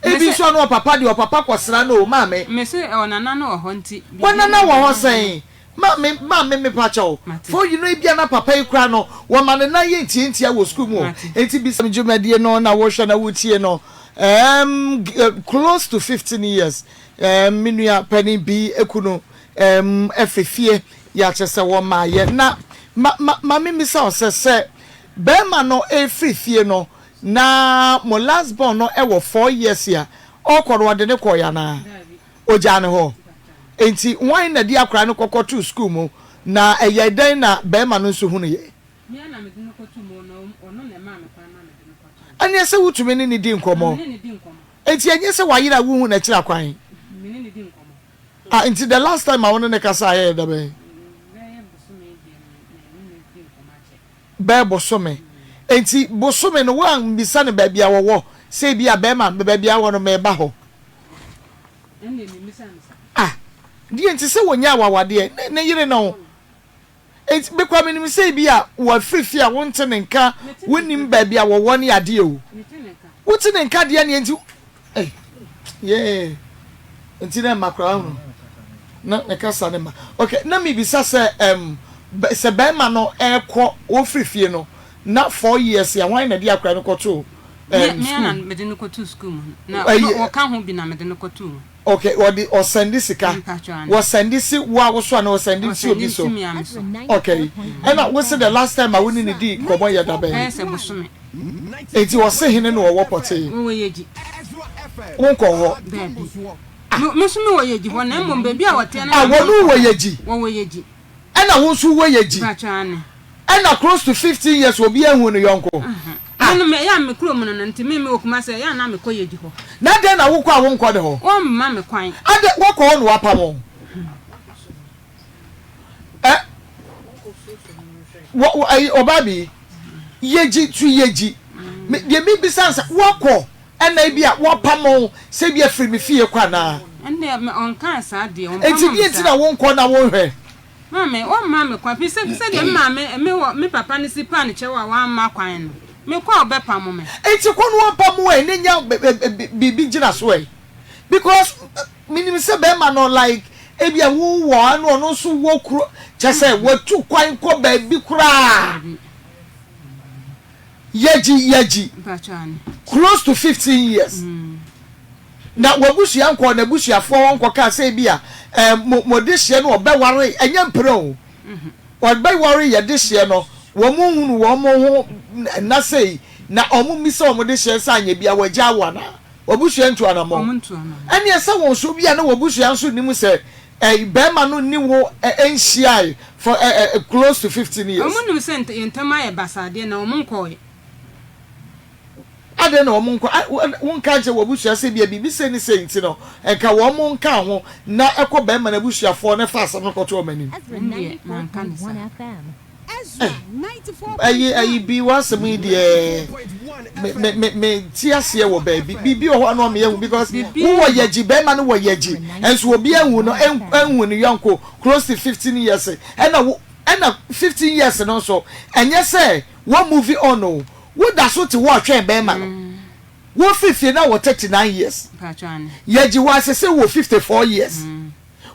ebi so no papa de o papa kwasra no ma me me se onana no ho nti wonana wo ho sen ma me pa chawo for you know ebia na papa ikura no wo ma ne na ye ntientia wo school mu enti bi sam djumade no na wo hwe na wo tie no close to 15 years minua pani bi ekuno efefie ya chese wo ma ye na ma me sa o se be ma no efefie no na mo last born no e wo 4 years ya okoro de ne koya na ojane ho enti wan na di akra no kokko to school mu na eye dan na be ma no so hu ne ye me na me din ko to mo no ono na ma me kwan na me din ko anya se wutumi ne di nkomo enti anya se wayira wu hu na kira kwan me ne di nkomo enti the last time I want ne kasa ye da be be bosome enti bosome no wan bisa ne ba bia wo se bia be ma ba bia wo no me ba ho ende me misa die enti se wonya awawade ne yire no enti be kwa me se bia wo frifia wo nte ne nka wonim ba bia wo woni ade o wote ne nka de ne enti enti na McBrown na ne kasa ne ma okay na mi bisa se be ma no ekọ wo frifie no na 4 years ya wan na di akra no koto me na me de no koto school na o ka ho bi na me de no koto okay o send sika o send si wo so na o send si obi so okay and I was the last time I won in the di komo ya da be se bosome enti o se hene no wo pote wo yeji won ko ho me so me wo yeji ho na mbom be bia wote na wo no wo yeji wo yeji and I won so wo yeji and close to 15 years will be a who no yonko no me ya me kuro mu no nti me okuma se ya na me koyeji ho na den na wo kwa wo nko de ho o mma me kwan ade wo ko no apamo wo obabi yeji tu yeji de mi bisansa wo ko ena bia wo pamo se bia free me fie kwa na ende on kan sa de on enti bi enti na wo nko na wo hwe mame o mame kwa fi se de mame me papa ni si pan che wa ma kwan no me kwa obepa mo me enti ko no opa mo e nya bibi gina so e because minim se be ma no like ebia wo wo anu no so wo kuro che se wo tu kwan ko ba bi kura yeji close to 15 years na wabusia nko na busia fo nko ka se bia mo de hye no obeware enya mpre o what by worry ya this year no wo mu ho na say na omu misa omu de share sanye bia wagya wana obusua ntu anamo ene ese won so bia na obusua nso nimu se bema no ni wo enhia for close to 15 years omu nim se ntama ye basade na omu nkoye ade na omu nko won ka je obusua se bia bibi se ni se nti no enka wo mu nka ho na ekọ bema na obusua fo na fa asem no koto omani ayi bi wasemi de me tiasie wo baby bibi o ho no me yehu because wo yeji be ma no wo yeji enso obi ehu no enhu ni yanko close to 15 years ena 15 years no so enye say wo movie on no wo da so ti wo atwen be ma no wo fifie na wo 39 years yeji wa se wo 54 years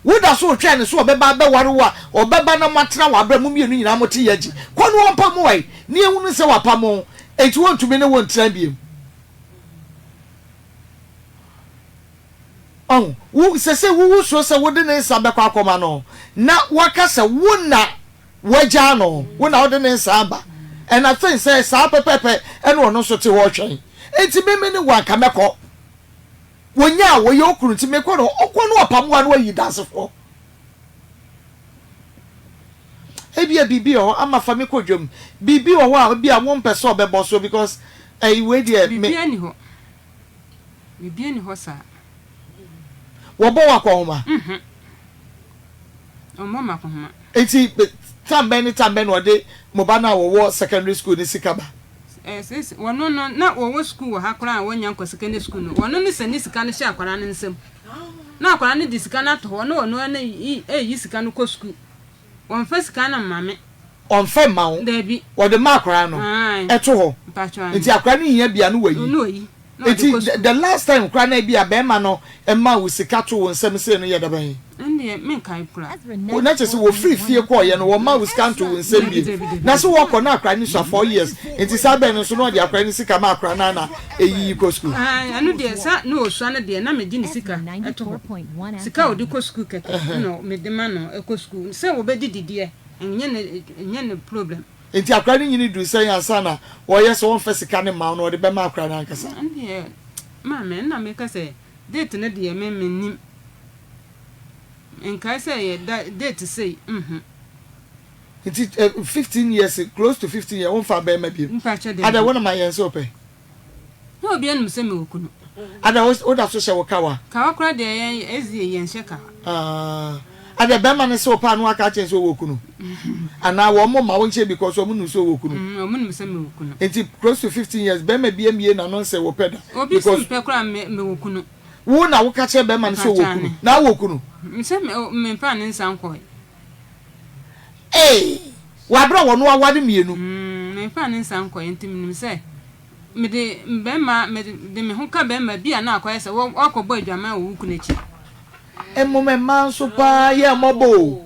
wo da so twa ne so obeba be ware wa obeba na matena wa bra mu mienu nyina mote yaji kono won mo wai ne ehu ne se wa pamo enti won tumi ne won tran biem wo se wo so se wo de ne sa be kwa Akoma no na waka se wo na waja no wo na wo de ne sa ba and I think say sa pepepe ene ono so te wo twen enti me ne wa ka meko wonya wo ye okuru ti me kono okono opamwa no yi dasefo ebia bibi o ama fa me kodwom bibi o wa bia won pese obebo so because we dey bibi ani ho sa wo bo wa ko ma o mo ma ko ma eti tambe no de mo ba na wo secondary school ni sikaba sis wono no na wo school wo hakora wonya nko secondary school no wono ni sani sika no sha akwara ne nsem na akwara ne disika na to wono na yi sika no ko school won fa sika na mame on fa ma wo debi wo de ma akwara no eto ho nti akwara ni hia bia no wayi nti the last time akwara na bia be ma no e ma wo sika to wo nsem se no ye da ban ende men kai kura wo na chese wo free fie ko ye no wo ma wo sika to wo nsem bi na so wo ko na akwara ni so 4 years nti sa be no so no de akwara ni sika ma akwara na eyi ko school anu de sa no osu na de na me di ni sika eto sika odi ko school keke no me de ma no e ko school se wo be dididie enye ne problem enti akwara ni nyini du sen ansa na wo ye so won fa sika ne ma no wo de be ma akwara na nkasa ande ma me na me ka se date na de me nim enka say date say it is 15 years close to 15 years won fa be ma bi ada wona ma yen so pe no bi anum se me okunu ada wo da so she wo kawa kra de ezi yen she ka ada be ma ne so pa no aka chen so wo okunu ana wo mo ma won che because wo mu so wo okunu wo mu se me okunu it is close to 15 years be ma bi emie na no se wo peda because pe kra me okunu wo na wo ka che be ma ne so wo okunu na wo okunu mse me pa ne nsan ko wa bra wo no awade mienu me pa ne nsan ko entim nim se me de be ma me de me ho ka be ma bia na akoye se wo akobo adwama wo kunachi emome man so pa ye mobo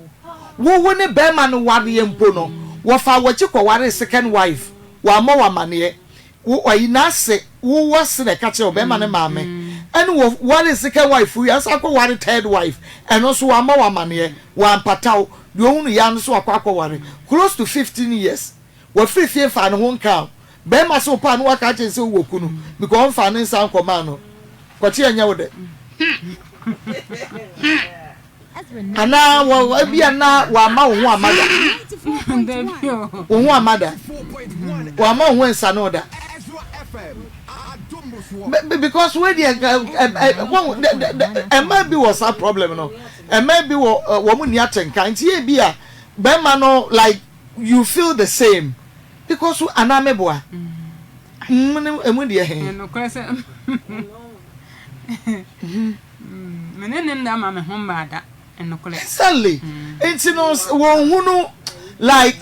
wo ne be ma no wade ye mpo no wo fa wo chi ko ware second wife wa ma wa mane wo oyi na se wo wose ne ka che be ma ne maame and what is second wife we as akwa ware third wife and also wa ma wa mane wa mpataw de ohunu ya no so akwa ware close to 15 years wa free fa ne ho nka be ma so pa no wa ka che se wo kunu because fa ne nsan koma no kwachi anya wo de ana wa bia na wa ma wo amada wo amada wa ma wo nsa no da because we there maybe was a problem no and maybe wo mu ni atenka nti e bia be ma no like you feel the same because anameboa emu de he no kwese menene nda ma me ho mbada enokole sadly it's no wo hunu like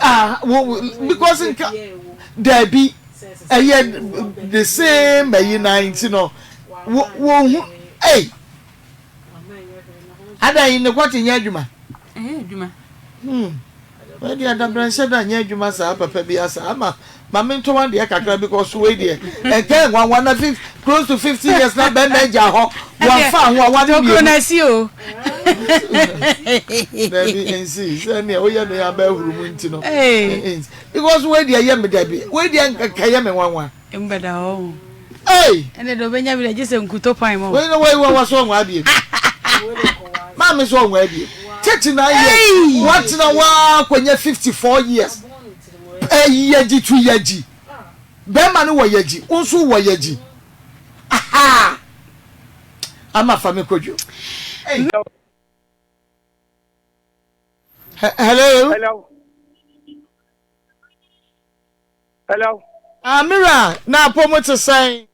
because there be the same 90 no wo ada yin ko tin adwuma adwuma we dey ada branche da nya adwuma sa papa bi asa ama mama to one dey kakra because we dey again one close to 50 years na be meja ho one fa ho one na si o NC say o ye no ya ba huru nti no because we dey ye me dabi we dey kaya me wanwa mbeda o hey ene do benya bi je se nkuto pan mo we no we so nwa abi ma me so nwa abi 39 years what na wa kwanya 54 years yeji 2 yeji be ma no wo yeji unsu wo yeji aha ama fami kojo hey hello Amira na promote say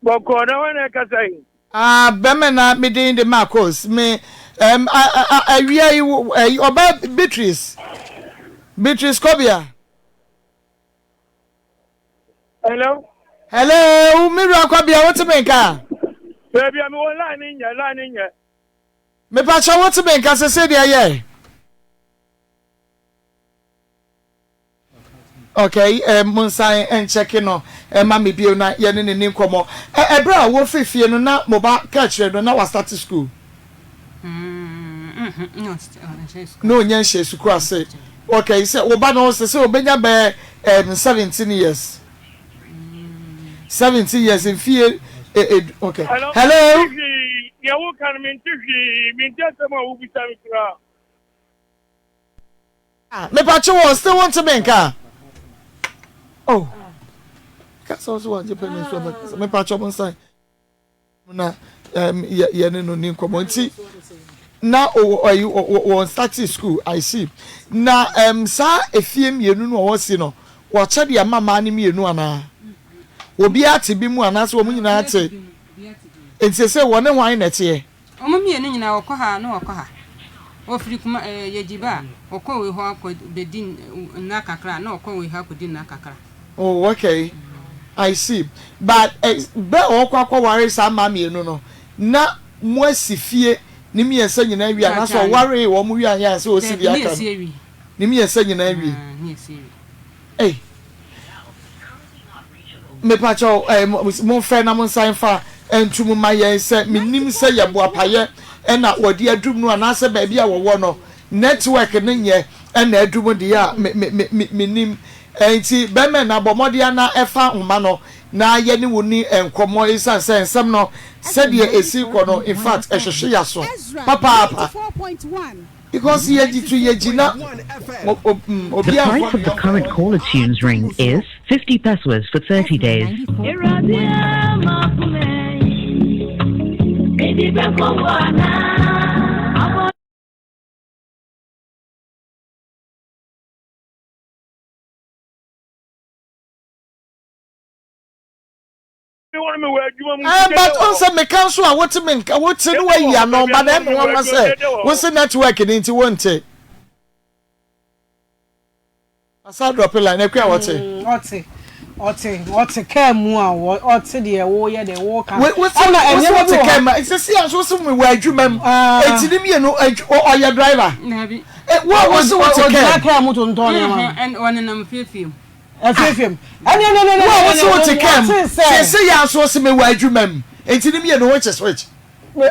boko na wana ka say bema na me dey the Maa Akos me awia oba Beatrice Kobia hello Mira Kobia what me nka baby am line nya me pa cha what me nka say dey ye okay Munsan and checking no mama bi na ye ne ne nkomo ebra wo fefie no na moba catch no na wa start school no nya she school ase okay say wo ba no say obenya be 17 years 17 years in fear okay hello ya wo kan min tese ma wo bi sami kra me pa che wo still want to make oh that's also one Japanese woman me pa cho Munsan na ye ne no ni nkomo nti na o start school I see na sa efie mienu no wo si no wo che de mama ne mienu ana obi ate bi mu ana so wo nyina ate enti se wo ne hwan na te omo mienu nyina wo kɔ ha na wo kɔ ha ofiri kuma yejiba wo kɔ we ho akɔ bedin na kakra na wo kɔ we ha akɔ din na kakra. Oh, okay. I see. But be okwa ware sa ma mienu no. Na mo asifie ni mi ensa nyina wi ana so ware wo mo wi anya so osi bi aka. Ni mi ensa nyina wi. Eh. Me pa cho mo fe na mo nsan fa entum ma ye se minim se ye bo apaye na wodi adum no ana se ba bia wo no network ne nye na adum de ya minim enti beme na bomodia na efa homa no na ye ni woni enkomo isan nsem no said ye esi ko no in fact ehwehwe ya so papa because ye jitu ye jina The price of the current caller tunes ring is 50 pesos for 30 days. but also me cancel what me what no way ya no but dem won say we say network ni nti won te asa drop line e kwa what Ote kemu a ote de wo ye de wo ka we enye what kemu it's see as so me we adwumam etini me no oya driver na bi what was what kemu to nton ne ma and one na mfefiem afefiem no what was what kemu say ya so se me we adwumam etini me no which switch Mr.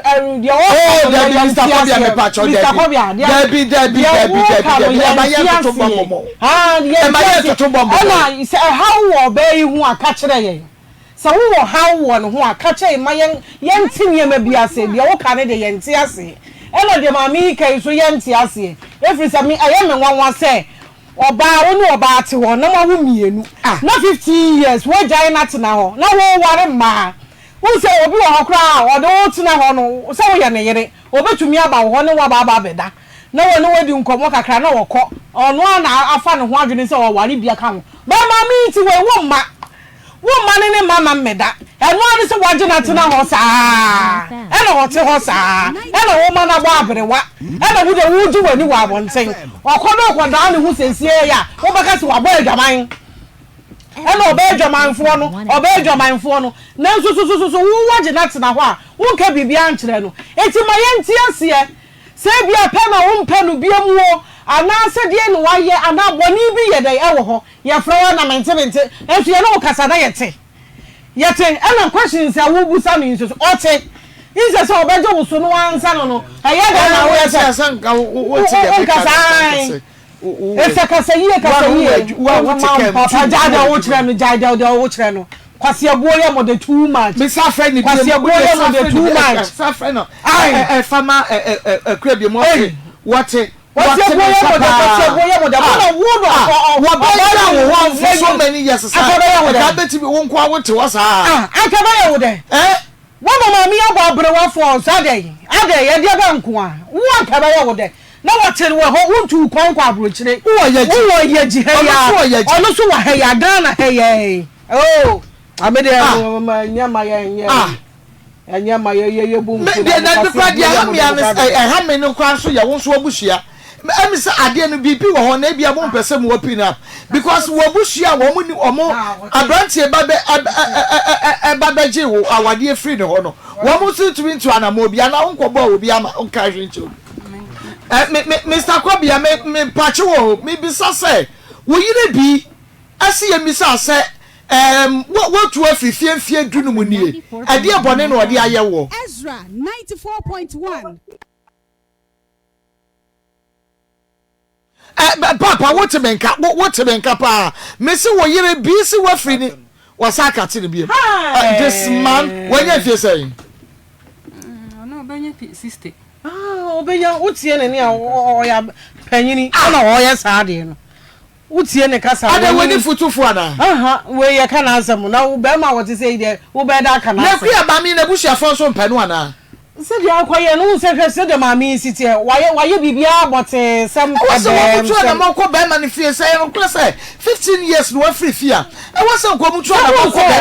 How obey who are catching so who how one who are catching my young tin may be a say the old Canadian Tiasi. Ella de Mammy came so young Tiasi. Every time I am and one say or bow no about to one no woman not 15 years what giant now no one ma. Who say obi wo kra o do tina ho no say wo ye ne yere obetumi aba ho ne wa baba beda na wo ne wadi nkomo kakra na wo kɔ ono na afa ne ho adwene say wo ware bia ka ho ba ma mi ti we wo ma ne mama meda eno ade say waje na tina ho saa e na wo te ho saa e na wo ma na gba abrewa e na wo de wo ju wani wa abonten okɔ no da ne ho sensie ya wo beka se wa boy adwaman eno obedwamanfo no na so wo waje na tena ho a wo ka bibia nkyere no enti ma ye nti ase se bia pe na wo mpe no bia mu ana se de no waye ana boni bi ye dai ewo ho ye fra na mente entu ye no kasa na yete ena questions a wo busa mi nso ote Inse so obejo wo so no ansa no. Eye ga na wo yesa sanka wo ti ya kasa yi wo papa jada wo kire no jada wo kire no kwase abuoye mo the too much me sa friend ni kwase abuoye mo the too much sa friend no fama krabie mo what What's your boy? So many years. I bet you won't quite to us. I can't over there. One of me about Brewa for Saturday. Ade, a dear Bankwa. What have I over there? Now what tell we want to conquer bridge. Who are you? Also, hey, I done. Hey, oh, I made it. And Yamaya boom. I have me no crown, so you won't so bushia. I say I didn't be people who maybe I won't person whooping up because Wabushia woman or more a branch a babaji our dear friend honor. One was to into an amobia and uncle will be my own carrying children. Mr. Kobe, I me pacho, maybe so say, will you be? I see a miss say, what to a fear do no money. A dear bonnet or dear yawo. Ezra 94.1. Papa, what to make up? What to make up? Miss Oyerepa, busy what free was I catching be? This man, when you saying? No, Benya sister. Oh, Benya, what's here and penny? Oh, yes, I didn't. What's here in the castle? I don't wait for 2 for where you can answer. Now, Bema, what to say there? Who better can I? We are by me in the bush of Fonson Penuana. Said you are quite no said the mammy city. Why you be but some manifest 15 years no free fear. I was so come to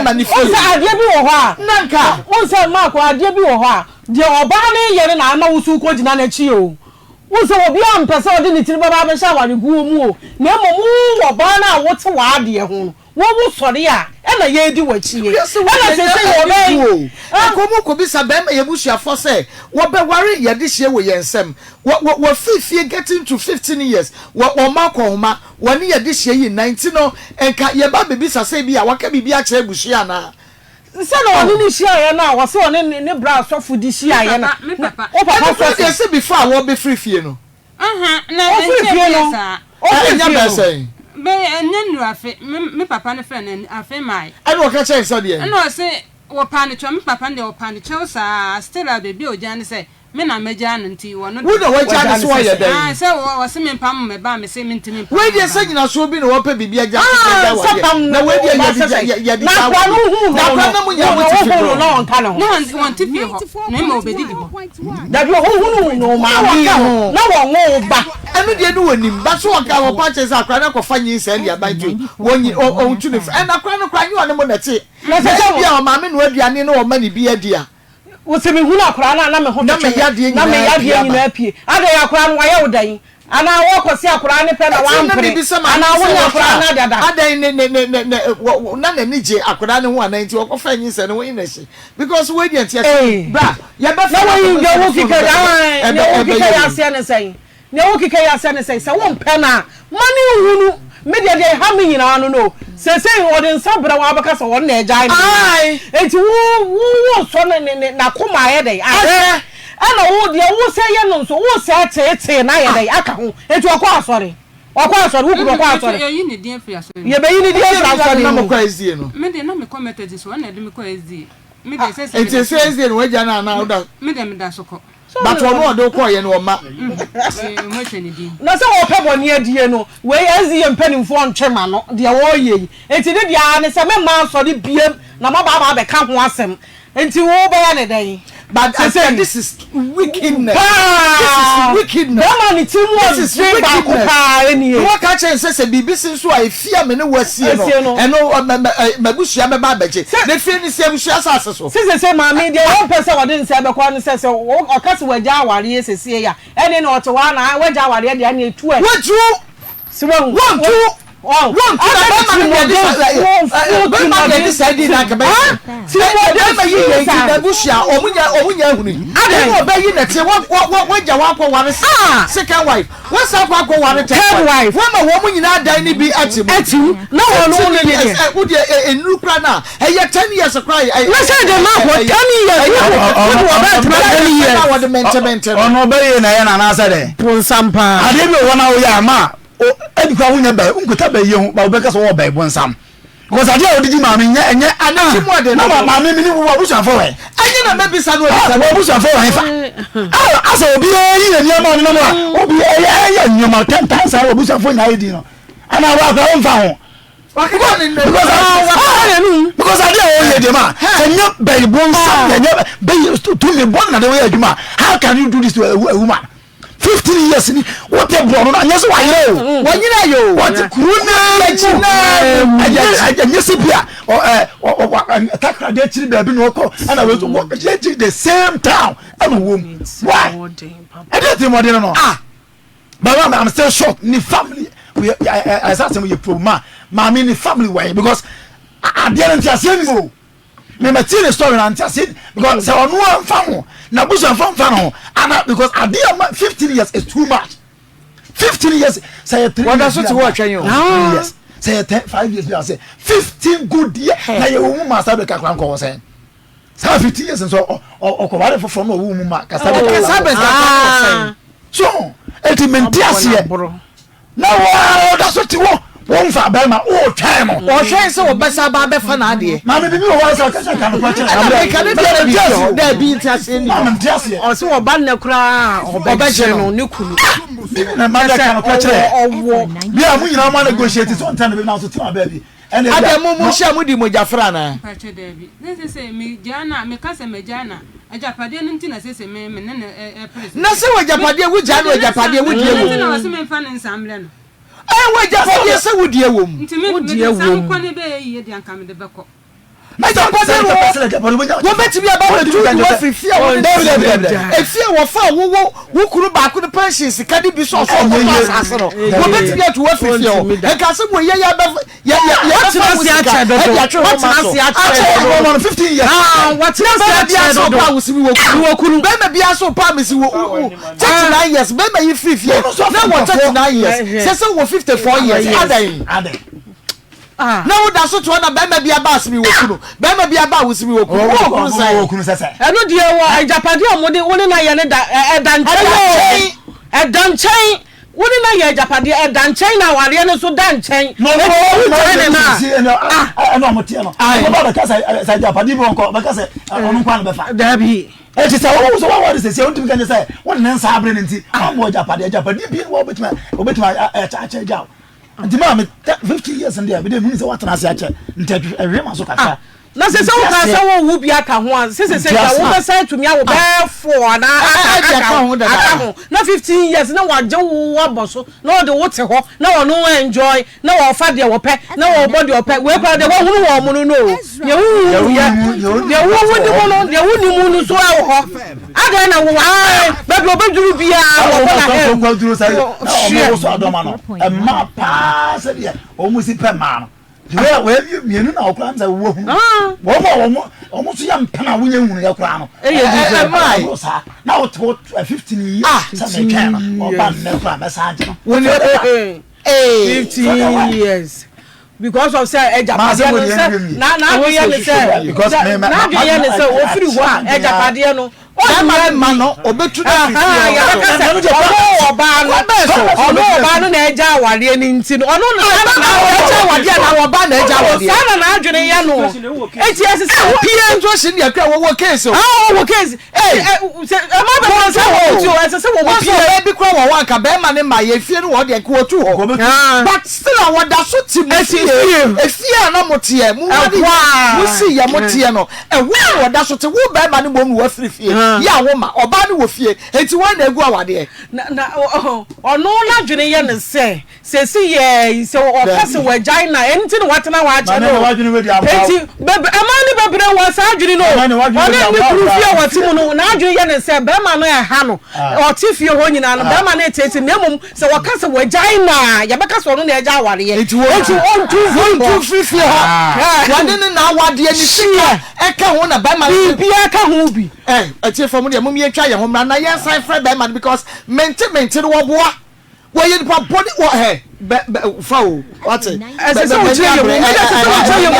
manifest. I give you a Nanka. Once a mark, I give you a the Obani yen and I know who called Nanachio. Once a beyond person didn't tell Baba Shower the Gumu. No more Obana, what's a wad dear home. What was for the and a year do what she is. Akoma could be some Yabushia for say, what be worry ya this year with nsem. What fear getting to 15 years. What Makoma 1 year this year in 19 and Yaba baby say be a wakabi be a chebusiana. Son of Inishia now was on in the brow so for this year. Papa said before I won't be free fear. No, saying. And then you have me papa and friend and I feel my. I don't catch it, so dear. And I say, what panic, papa and the panic, still I'll be built, Jan say, men are major and tea one. Who know what Jan is why you're there? I said, was singing Pam, my bam, saying to me. Where you're saying I should be no open, be a jan. No way, that you who no mammy, no and we didn't know him, but so our patches are crying for 5 years and you're by 1 year old to the and I cry you on the money. Let's say, our mammy, where you are no money be a dear. What's a hula crown? I'm a home happy. I crown why day. And I walk or see a crown pen and some and I will crown. None of Niji, I could only 190 or 5 years and witness because we didn't yet. Bra, you're better saying. No, Kikaya say, so one penna. Money, media they have me in I don't know. Say, what in some but I because of 1 day. Aye, it's who son in Akoma headache. I know the old say, no, so who said, say, and I can't. It's your quite sorry. Or quite sorry, who could quite sorry. You need the influence. You may need the crazy. Maybe not me commented this one, I didn't crazy. Maybe it says in Wajana now. Madame Dasoko. But one don't call you no ma. No, so pebble near Diano, where is the penny for chairman, the away. It's in the yarn, it's a man for the beer, Namaba, the camp was him. Until over any day. But I said, this is wickedness. This is wickedness. This is wickedness. What catch and says a BBC so I fear me no was here. And no, Mabushia Babaji. They feel the same shas. Since they say, Mammy, the one person I didn't say, the says, or cast where Jawa is here. And then or to one, I went Jawa, and 2. What you? So 1, 2. One second wife. What's up? Third wife. Hey, 10 years of cry. Let's say the man for 10 years. Edikwa wunya ba unkuta ba yehu ba obeka so wo ba ibonsam because ade a odidi ma me enye anati mu ade na ma me ni wo busan fo we enye na me bisa no wo busan fo we fa asa obi yi ni ma no no obi ya nyoma 10 times wo busan fo na yedi no ana wa ka won fa ho because ade o ye de ma enye ba ibonsam enye ba to me bon na de we adwuma. How can you do this to a woman? 15 years ni what a bro na nyeso wa yo wanyina yo what kuruna ya nyesipia takra de chiri ba bi no ko ana we the same town ana wom why I don't think more than no but I'm still shocked ni family we I start say we problem ma me ni family way because I didn't just say me tell the story and just it because say onu amfa na busu amfa no and because at the 15 years is too much. 15 years say 3 what does it work you yes say 5 years I say 15 good years na you woman master be kakran ko say 15 years so ko wale for no woman ma kasa so ultimately here now that's what you want. One for Belma, oh, time, or chance of Bessa Babe Fanadi. Mamma, you was a there be interesting. Or so a banner cry or Babajano, Nuku. A mother can catch or yeah, we don't want to negotiate this one time now to tell baby. And I am Musha Mudi Mujafrana. This is a me, Jana, me cousin, me Jana. A Japadian Tina says a man, nothing with Japadia, with Jano, Japadia, with you. I was a fan in Samlan. I just say would you womb. Some quantity be the uncommon the buckle. I don't bet to be about if you were found who could back with the persons, the candy be so bet to get to work for you. And Castle, yeah, 15 years. What's so promise you 39 years, maybe you 50 years. Now what 39 years? Says 54 years. No, that's what one of be a bass me would Bema be about with me. Oh, I know dear why Japadia would only a done chain. Wouldn't I Japadia a done chain now? I so done chain. No, I know because I Japadia because I don't want to Debbie. It is what is the only thing say. One name Sabrin and I'm more Japadia with my job. And the 50 years and there, we didn't mean what I said. Na se se wo kan se wo wu bia ka ho an se se se wo be say to me wo be for na na 15 years na wa je wo aboso na de wo te ho na wo no enjoy na wo fa de wo pe na wo body wo pe we kwa de wo hunu wo mu no ye wu ye wo de wo no ye wu ni mu no so wo ho ada na wo be be duru bia wo na he go duru say o mo so adoma no e ma pa se de o mu si pe ma no where you know now plans are wo almost young pana wunya hunu ya kra no now 15 years some can or ban na kra message no 15 years because of say ejapade na we ya say because na we ya say o free one ejapade no man no obetu na oba no na eja aware ni nti no ono na eja aware na oba na eja aware sana na adwene ya no eti asese pie nto hye ne akra wo case wo case ma be won say wo tu asese wo pie bi kra wo aka be ma ne ma ye fie no wo de ko tu ho but still I wonder so ti efie na motie mu wadi mu si ya motie no wo da so te wo be ma ne bom wo free fie ya wo ma oba ne wo fie enti wan na egu awade na ono la dwene ye ne se si ye se o kase vagina enti ne watena wa ache no enti amani bebre wa sa dwene no ona ni kurufie watimu no na dwene ye ne se be ma no ya ha no o ti fie ho nyina no be ma na eteti na mum se wo kase vagina ya be kase ono na eja aware ye enti on tu fie ha wane ne na awade ni sika eka ho na be ma bi aka ho bi atie fam de mum ye twa ye ho mra na ye san frɛ be ma because mente wo boa wo ye pa body wo he foul what it as so tell you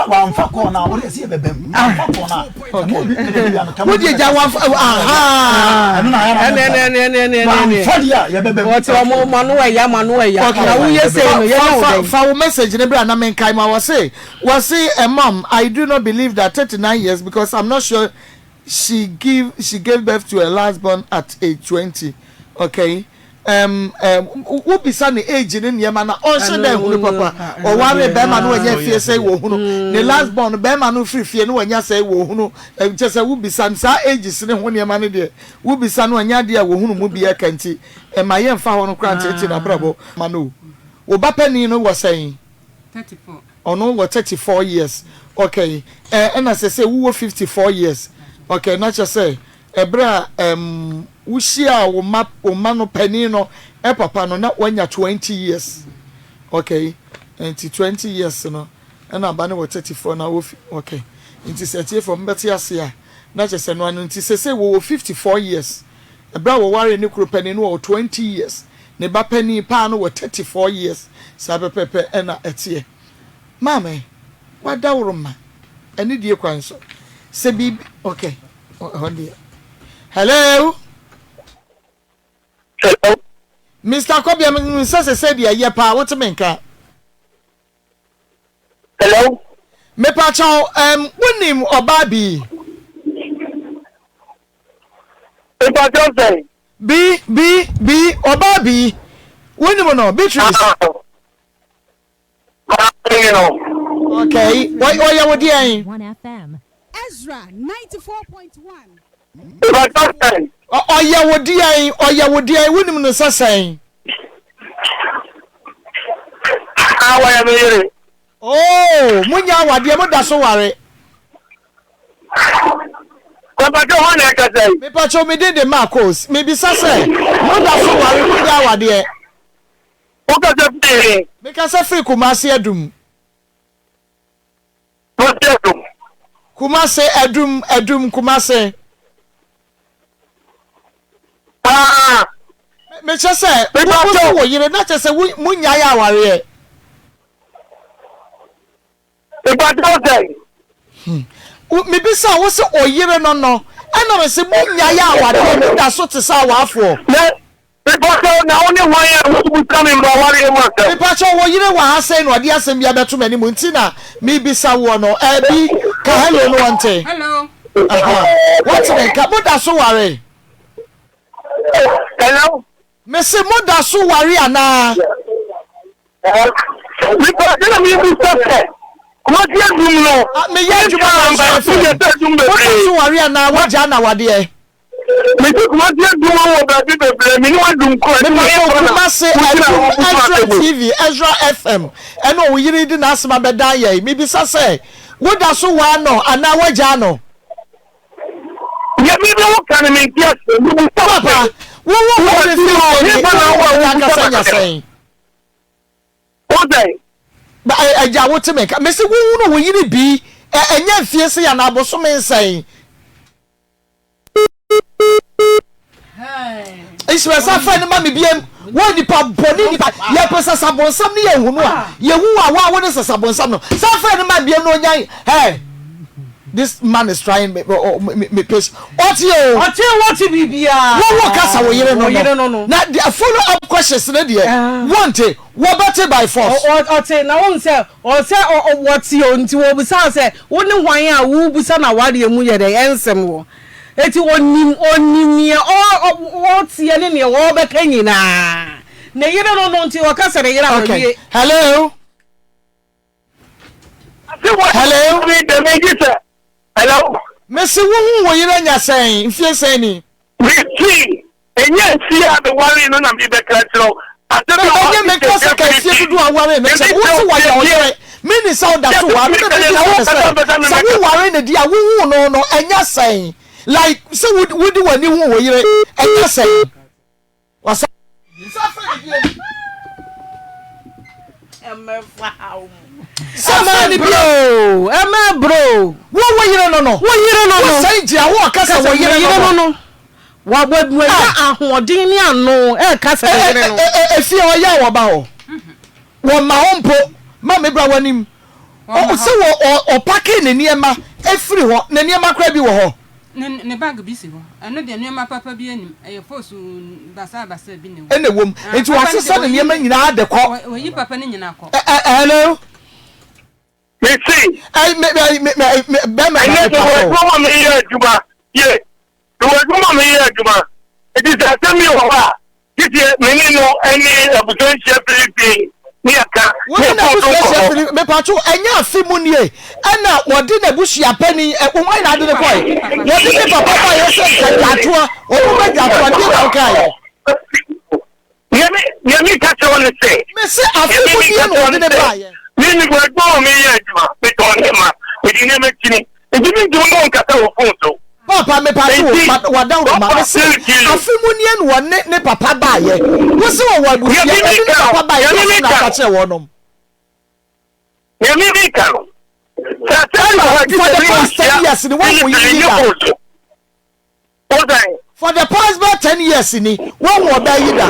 one fa corner what is here bebem fa corner what you ja one aha no fadia ye bebem what o manu ya na wo ye say no ye no fa message ne bra na men kai ma was say mom I do not believe that 39 years because I'm not sure she gave birth to a last born at age 20 okay wo bisa ne age ne niema na on se da hunu papa o ware be ma no anya fie sei wo hunu ne last born be ma no free fie no anya sei wo hunu je se wo bisa sa age se ne ho niema ne de wo bisa no anya de wo hunu mu bia kanti ma ye mfa ho no krante ti na brabo ma no wo ba pani no wo sei 34 ono wo 34 years okay and as I say wo 54 years okay not just say ebra wushia wo ma no pani no papa no na wanya 20 years okay and 20 years no and abane wo 34 na wo okay nti setie from beti ase a na chese no anu nti sese wo 54 years ebra wo ware ne kuro pani no wo 20 years ne ba pani pa no wo 34 years sabepepe na etie mama wada woroma eni die kwan so se bibi okay hello Hello. Mr. Kobia said ya pa what menka. Hello. Me pa chaw wonim obabi. E pa chaw say. B obabi. Wonim no Beatrice. Okay. Why ya wodi an? 1 FM. Ezra 94.1. E pa chaw say. Oya wodi an wonim no sasan. Awa ya mere. Oh, munya wade mo da so ware. Ko pa chaw ho na ka say. Me pa chaw me de Maa Akos. Me bi sase. Mo da so ware munya wade. O ka se free. Me ka se free kumasi adum. Kumasi adum kumasi. Me chese me ba wo yire na chese munya ya aware e ba do say me bisa wo se oyire no ana me se munya ya aware da so te sa wafo me ba so na only one year we coming ba ware mo say me pa cho wo yire wa ha say no ade asem bia beto mani mu ntina me bisa wo no bi ka hello no ante hello what's the ka mo da so ware hello me se mo da so ware ana me pa na me bu say ko ti adum no me ye juma na so ware ana waja na wade me ti ko ti adum wo ba bi bebre me ni wadum ko me ma se Ezra TV Ezra FM eno wo yiri di na asema beda ye me bisa se wo da so wa no ana waja no ye me be wo kan me ti ase me bu papa wo de fi wo ka sanya sen o dai ba aja wo te me ka me se wo no wo yiri bi enya fie se ya na aboso me nsen Israel sa fa ni ma me biem wo ni pa boni ni pa ye pesa sabonsam ni ye hunu a ye hu a wo ne sabonsam no sa fa ni ma biem no nyan hey this man is trying me pace what bibia wo kasa wo yire no na the follow up questions na there want wo better by force ote na won say what you nti wo busa say wo ne hwan a wo busa na ware mu ye de ensem wo eti onim ye o tie ne ne wo be kanyina na yire no nti wo kasa de yire a wie hello hello Messi wo yire nya sen mfie sen ni. We see enye see the worry no na me be kratro. Enye me kasa ka fie dudu aware me che wo se wa ya oyire. Me ni sound that so wa me say we worry na dia wo no enya sen. Like say would do wani wo yire enya sen. Wasa Samani bro, bro. Wo yire no. Wo say dia wo kasa wo yire no. Wa bodwe ahoden ni ano kasa yire no. Efie oya wo ba ho. Wo ma hompo, ma me bra wanim. O se wo packing ne niema efiri ho, ne niema kra bi wo ho. Ne bag bi si ho. Eno de niema papa bi anim. Eye force basa bi ne wo. Ene wom. Enti wa sesa ne niema nyina de ko. Wo yi papa ne nyina ko. Hello. Me see. I me yeah. The woman me here juma. It is a tell me what. This year me no any opposition thing. Me aka. Me pacho enya afimu nie. Ana wodi na bushia pani won na de ko. Wodi me papa pa yese jatoa. O ma jatoa de ka kai. Yemi catch on the say. Me say afimu nie no wodi ne ba ye. Me go me here juma. Me ton him. We didn't make chini. E didn't do no nkata wo phone so. Papa me pacho wa down ma me say afimu nie no won ne papa ba ye. Wo se wo wabu ye ne papa ba ye na ka che wo nom. Yemi be kan. For the past 10 years ni won wo ba yi da.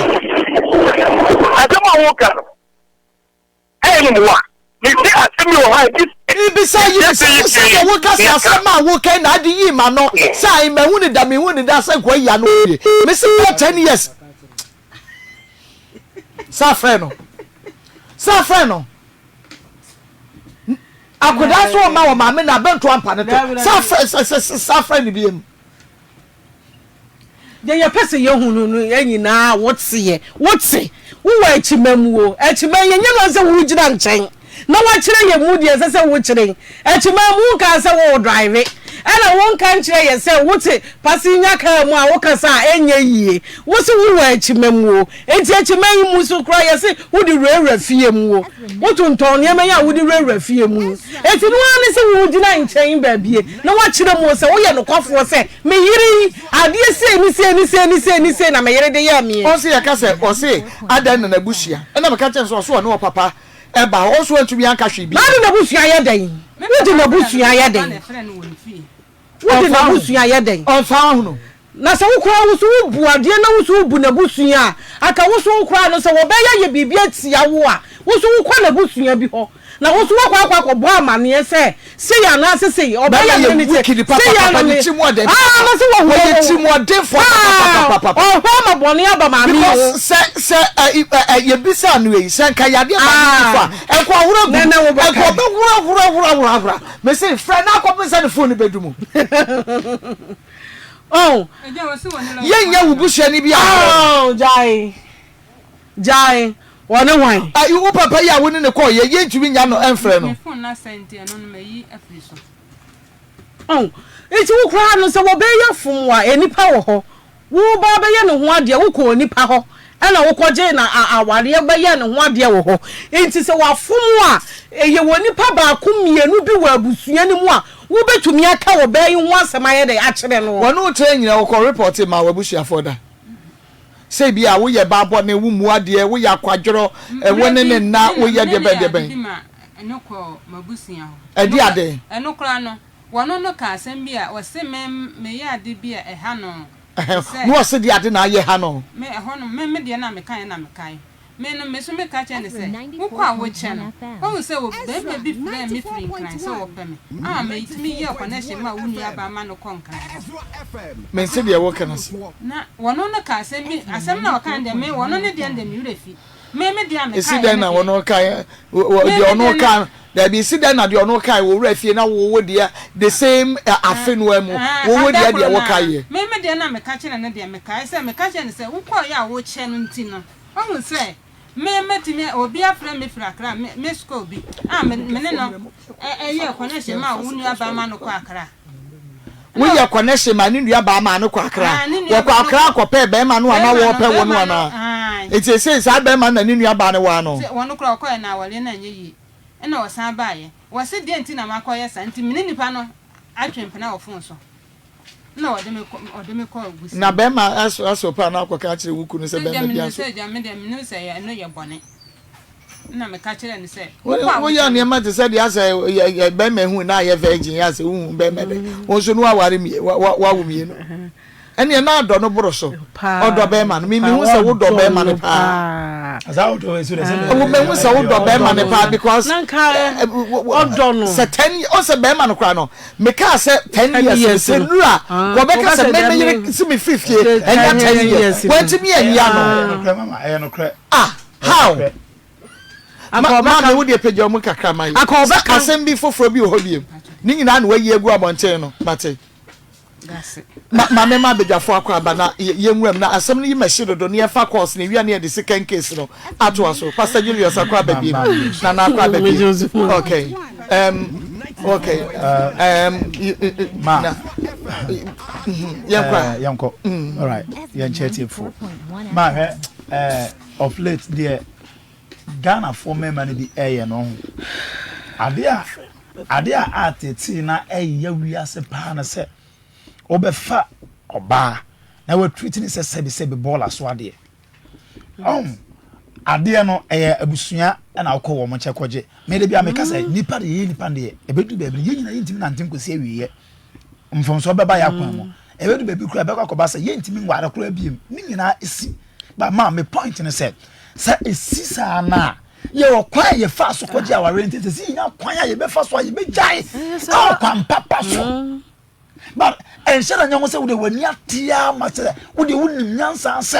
Adama wo kan. Anymore. You see asemi wo ha this Ibisa you wo ka asema wo kan na adi yi ma no sai me hu ni da sai ko ya no ye me say 10 years Safre no akoda so ma wo ma me na bento ampa ne to safre ni biem de ye pese ye hunu no anyina wotse wo wa echimamu o echiman ye nyelo se wo gina nchen na wa kire ye mu de se wo kire echimamu ka se wo drive ana won kan kire ye se wote pasinya ka mu a wo kasa enye yie wo se wo wa echimamu o enti echiman yi mu so kra ye se wo di rewra fie mu o wo tonton ne ma ya wo di rewra fie mu enti no ani se wo gina nchen ba bie na wa kire mu se wo ye no kwafo se me yiri ade se na me yiri de ya mi o se ya ka se o se adan na bushia na me ka che so no papa eba o so antumi anka hwe bi na bushia ye dan wo na bushia ye dan wo na bushia ye dan on fa hu na se wo kura wo so wo bu ade na wo so wo bu na bushia aka wo so wo kura no se wo be ye bibia tia wo a wo so wo kwa na bushia bi ho na wo so wo kwa bo amane se ya na se o be ye ni se ya na ni chimo de na se wo ye chimo de fo papa o ho ma boni aba ma mi o se ye bisa no yi se nka yade ma fa enko ahuro hura me say friend na ko pesa ne phone bedumu oh ye wubuhia ni bia oh jai wona wan ayu papa ya woni ne ko ye ntumi nya no enfre no phone na sente no no mayi afri so oh enti wo kra no se wo be ya fom wa enipa wo ho wo ba be ye no ho ade wo ko onipa ho ana wo koje na aware be ye no ho ade wo ho enti se wa fom a ye wonipa ba ko mienu bi wa abusua ni mu a wo betumi aka wo be yi ho asema ye de a kire no wono o tre nyina wo ko report ma wa abusua foda say bia wo ye ba bo na wu mu ade wo ya kwadworo woni ne na wo ye de ben eno ko mabusia ho edi ade eno kra no wono no ka asem bia wo se me ye ade bia ha no no se di ade na ye ha no me ho no me de na me kan me no me so me ka che ne se wo kwa wo che no wo se wo be bi free me free kran se wo pe me me itimi ye connection ma wunu aba ma no konkran me se de wo kana na wono no ka asem na wo kan de me wono ne de mi refi me de am esi den na wono kan de ono kan there be esi den na de ono kan wo refi na wo de the same afenu emu wo de wo kan ye me de na me ka che ne de me ka se me ka che ne se wo kwa ya wo che no ntino wo se me metimi obi afra me fra akra me school bi me ne no ye connection ma wunu aba ma no kwa akra we ya connection ma ni nua ba ma no kwa akra wo kwa akra ko pe be ma no ana wo pe wo no ana it say sa be ma na ni nua ba ne wa no wono kra ko na wale na nyi e na wo san ba ye wo se de nti na makoye sa nti mini nipa no atwempe na wo fon so na ode me ko gusi na be ma aso pa na ko ka kire wuku no se be ma bia so se ja me de me se ya no ye bone na me ka kire ni se wo ya ne ma te se dia se be ma hu na ye virgin ya se hu be ma de wo so no aware mi wa wo mi no ene na do no boro so odo be ma no mi hu se wo do be ma ne pa azawo to so de se wo me hu se wo do be ma ne pa because odo no se 10 o se be ma no kra no me ka se 10 years se nura wo be ka se me se me 50 enya 10 years what me enya no mama e no kra how Akoma me wo de pagya mu kakra man Akoma kasem bi foforo bi ho biem ni nyina na wayi egu abonten no mate gase ma me ma bedwafo akwa ba na yenwuram na asem ni mashi dodo ne fa course ne wi na de second case no ato aso Pastor Julius akwa ba biem na na akwa ba biem okay ma yanko all right yan chetifo ma of late there Ghana for me man be no adea atete na ya wiase pa na se obefa oba na we treat ni se be baller so ade ade no abusua na akọ wo mo chekoje me de bia me kasa nipa de ebedu be ye nyina yintimi na ntenkosi awiye mfonso beba ya kwan mo ebedu be bi kura be kwakoba se ye ntimi nware kura biem ni nyina esi ba ma me point ni se esisa na ye okwa ye fa so koje aware ntete si nya kwan ya ye be fa so ye be jai kwan papa so but enshara nyango se wo de wani atia ma se wo de wonim nyansa se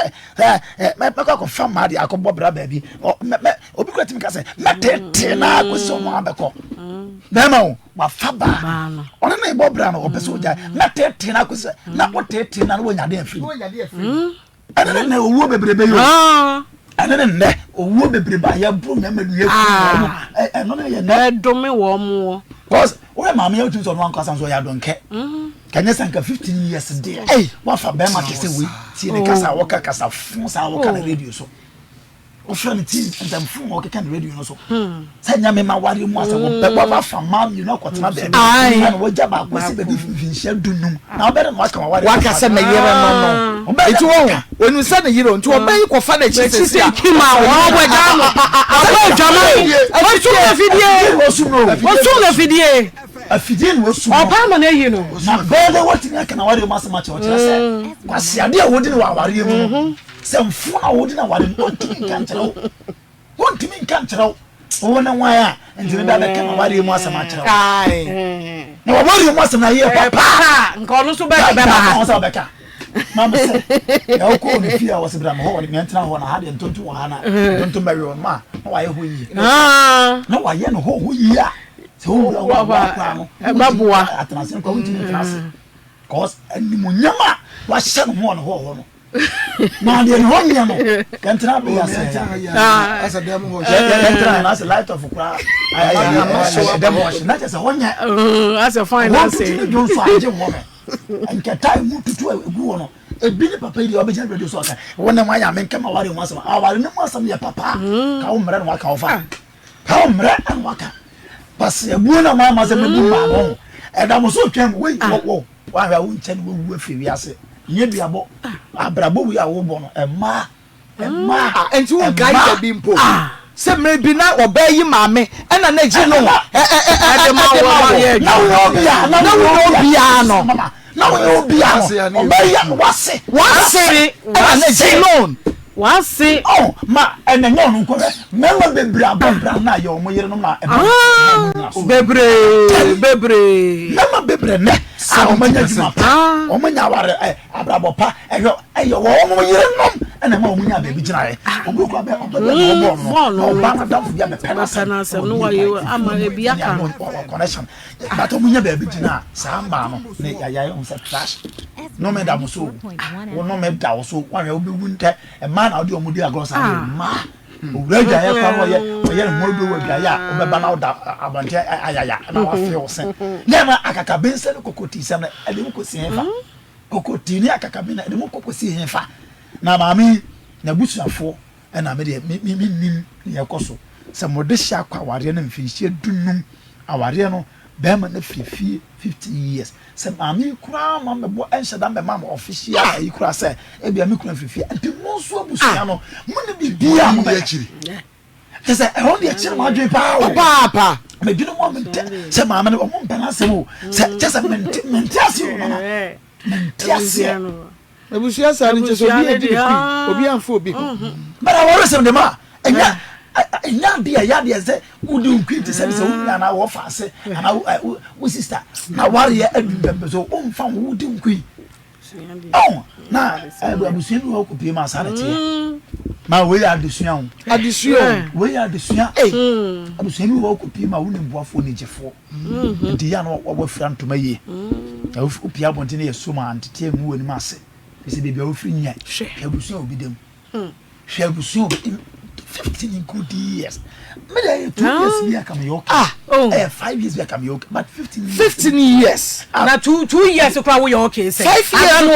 me ko fa ma de akobo bra ba bi obi kwati mi ka se metete na ko so mo abeko na ma wo wa fa ba ona na ibo bra na opeso jai metete na ko se na wo tete na wo nya de afiri ana na owo bebrebe yo anene nne owo bebreba ya bru na madu ya ku no na ye na dome wo mo cause we ma me otu so no anka sanso ya donke kanya sanka 15 years there wa fa be ma kese we tie ne kasa wo ka kasa fun sa wo ka na radio so o fa ni ti ntam fun wo ka na radio no so sanya me ma ware mu asa wo be wa fa ma you know kwatena be na wo ja ba kwasi be finhia dunum na obe no aka ware wa ka se na yere no eti wo onu se na yere nti obe ko fa na chisi kima wo we da no aba jama o su na fidie o su na fidie afidie no su opa ma na yi no na bele wati na kana ware mu asa ma che o kire se kwasi ade a wodi ni wa ware mu se mfu a wodi na ware mu wontumi nka nkyerɛw wona wan a ntimi da bɛka na ware mu asɛm akyerɛw na ware mu asɛm na yɛ papa nka ɔno so bɛka ɔno so bɛka mama sɛ ya wokɔ ne fie a wɔse bra ma hɔ wɔde mɛntena hɔ na ha deɛ ntonto wɔ ha na ntonto bɛwe wɔ ma na wayɛ hɔ yie na wayɛ no hɔ yie a sɛ wowura wɔakora no ɛbaboa atenase no kɔ wontumi ntenase cause animonyam a wahyɛ no ho wɔ hɔ no na de no nya no kantra be asa dem ho kantra na asa light of kra ay dem ho na just honya as a finance no do so aje wo me enka time mu tutu egu no ebi ni papa iri obeja radio so aka wona ma ya menka ma ware mu asama aware ne mu asama ya papa ka wo mra no aka wo fa ka wo mra an waka pas ebu na ma se mebu ma no eda mo so twem we wo wa ha wo nchen wo wu afi wi ase nye biabo abrabo wi awo bo no ema enti wo guide bi mpo se maybe na obayi maame ena na ji no e ma wo ye na wo bia no na wo bia no obayi wase ena na ji no wase ma ena nyo no ko mema bebre abobra na ye omo yere no na bebre mema bebre ne omanya juma omanya ware abrabo pa eyo wo omo yere no ena ma omunya be bi gina ye obuko be no ba na da fu ya be sana sem no wa ye ama e bi aka connection but omunya be bi gina sa mba no ne ya on se trash no me da mo so wo no me da wo so wa ye obi wunte e ma na odi omudi agrosa ma owura ja ye kwa wo ye yen mo do wa bia ya obeba na oda abante ayaya na wa fe wo sen na ma akaka bense no kokoti sem na ade mo kosi henfa kokoti ni akaka ben na ade mo kokosi henfa na maami na busuafo na me de mi nim ye koso se mo de hia kwa ware na mfinhie dunum aware no be ma na fifi 50 years se maami kura ma me bo enhyeda me ma official ayi kura se e bia me kura fifi ante mo so abusua no mo ne bibia mo be akiri ese e ho de akiri ma adwe pa me dwene mo mente se maami no mo mpana se mo se just mente ase no mente ase abusua sa ni jeso bi edi obi anfo obi bara wore se de ma enya dia ya dia se udi nkwiti se se unya na wo fa se na wo sister na ware adubembe so o mfa wo udi nkwi na abusua bi wo kopie ma sa na tie ma we ya adusua we ya adusua abusua bi wo kopie ma wo ne boafo ne jefo ndi ya no wo fra ntoma ye na wo kopie abonte ne yeso ma antete mu woni ma se se bebia wo fri nya abusua obi dem hwe abusua 15 good years. Me 2 years we are coming okay. 5 years we are coming okay. But 15 years. Now 2 years you cry we okay. 5 years I am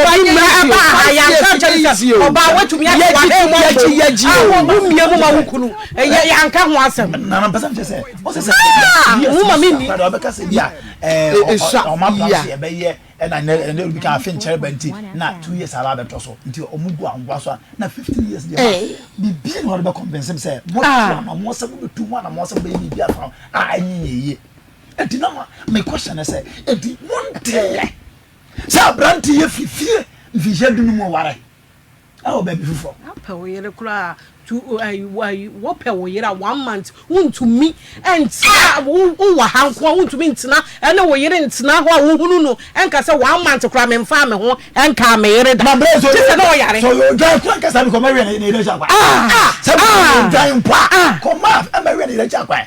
about what to me anka ho asem. Na person just say. What say? Woman me. O ma plan e be ye and I will become fincher benti na 2 years ala beto so nti omugu angwa so na 15 years dey bibi no be convince him say mo se be tu na mo se be bibi afa anyeye enti na my question is say enti monte sa branti ye fifie mfije dunu mo ware awo be bifufo apa wo yere kura what per 1 month wontumi entia wo wa hanko wontumi ntina ene wo yere ntina ho a wo hunu no enka se 1 month kura me mfa me ho enka me yere da se no yare so yo ga kura sa ko ma we na ile ja kwa se dan pa ko ma ma we na ile ja kwa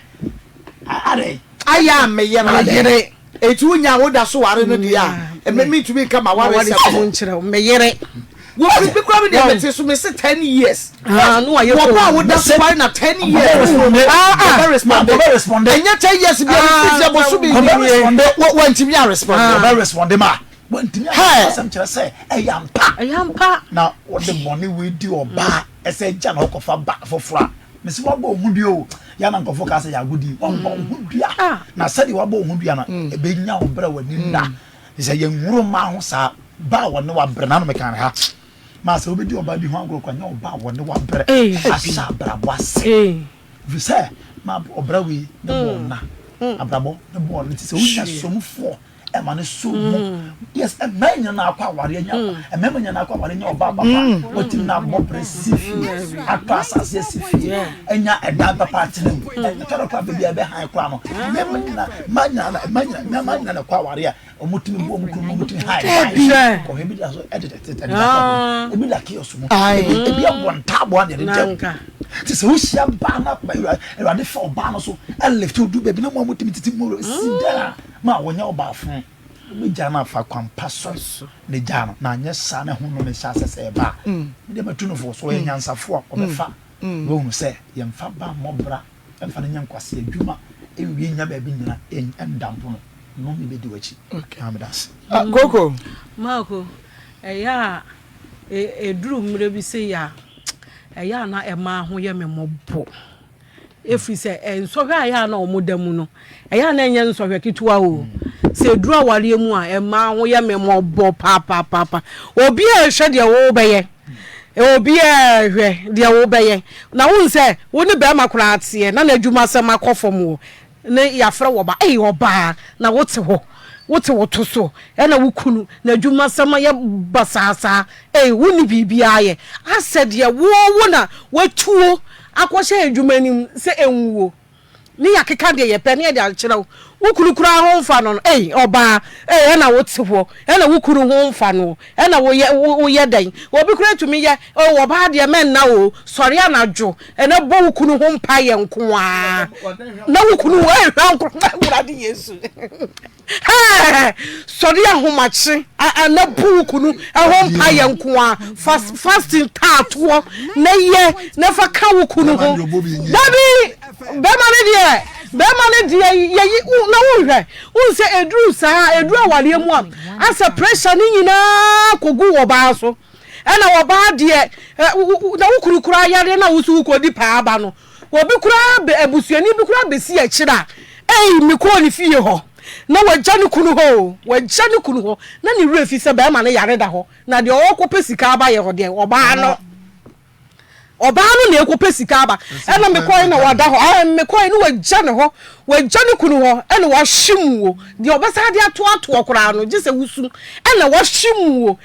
are aya me yere etu nya wo da so ware no dia e me tumi kama ware se ko nchire me yere wo bi kwa me dey better so me say 10 years no aye ko wo da so ware na 10 years respond enya 10 years bi o bo so bi wo ntimi a respond ma wantimi a sam kire say eyampa na wo de money we di oba ese ja na okofa ba fofora me se wo ba ohudua ya na nkofo ka say ya gudi wo ba ohudua na sadi wo ba ohudua na e be nya obra wani nda ise ye nwuro ma ho sa ba wo ne wa brana no me kan ha ma se obedi oba bi ho agro kwa nya oba wo ne wa bre asha brabo ase vi say ma obra wi ne bo na abrabo ne bo no ti se unya somfo e ma ne so mo yes e manya na akwa ware nya e manya na akwa ware nya oba papa otim na bo presifi akwa asase sifi enya eda papa tinem e toro kwa bia be han kwa no manya na kwa ware a omutim bo omutim hai ko hebi da so edit e bi da kioso mo e bi abonta bo ade de ti se usia ba na ba e ade fa oba no so e left do be na mo mutim titi mo sida ma wonya oba fun me jana fa kwampa so ne jana na anye sa ne ho no me sha sese ba de matu fo so ye nyansafo a obefa wo hu se ye mfa ba mobra emfa ne nyankwase adwuma e wie nya ba bi nyina endampo no me be di wachi amadas koko mako eya duru mre bi se ya eya na ema ho ye me mobo efri se ensohwe aya na omodamu no eya na enye nsohwe kituwa o se duru aware mu a ema ho ye me mobo papa obi e hwe de wo beye obi e hwe de wo beye na won se woni be makura ate na adwuma se makofom wo ne yafra wo ba oba na wote ho woto so na wukunu na adwuma sama ye basasa woni bibia ye asede ye wo na watuo akwose adwuma nim se enwuo ni yakeka de ye pe ne de akyerew wukunu kura ho mfa no oba na wote ho na wukunu ho mfa no na wo ye dan obi kura tumi ye oba de men na o sori anadwo na bo wukunu ho mpa ye nko a na wukunu hwa nkura de Yesu sori ahomachi na bo wukunu ho mpa ye nko a fasting tato na ye na fa ka wukunu ho dabi Bema ne ye na wo hwe wo se edru sa edru awale mu am asa pressure ni nyina kogu wo ba so ena wo ba de na wo kurukura yare na wo su kodi pa aba no wo bi kura ebusuani bi kura besi a kira mi ko ni fie ho na wagya ne kunu ho na ne refi se bema ne yare da ho na de o ko pesika aba ye ho de oba no na ekwo sika aba ena me koy na wada ho me koy no wagya ne kunu ho ena wa hwimwo de obesa de ato okura no gise wusu ena wa hwimwo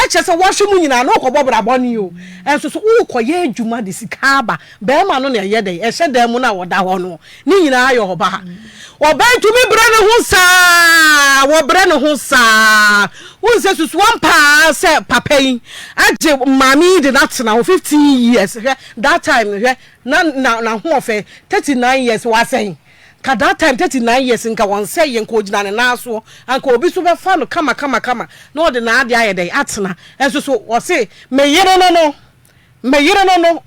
eche se wa hwimwo nyina na okobọ braboni o enso so ukoye adwuma de sika aba be ma no na ye de ehye da mu na wada ho no ni nyina ayo oba oba tumi bre ne ho sa unse susu wampa se papai age mami de not now 15 years that time na ho of 39 years was saying ka that time 39 years nka won say yen ko gina ne na so anka obi so be fa no kama no de na ade aye dey atena enso so wo say me yire no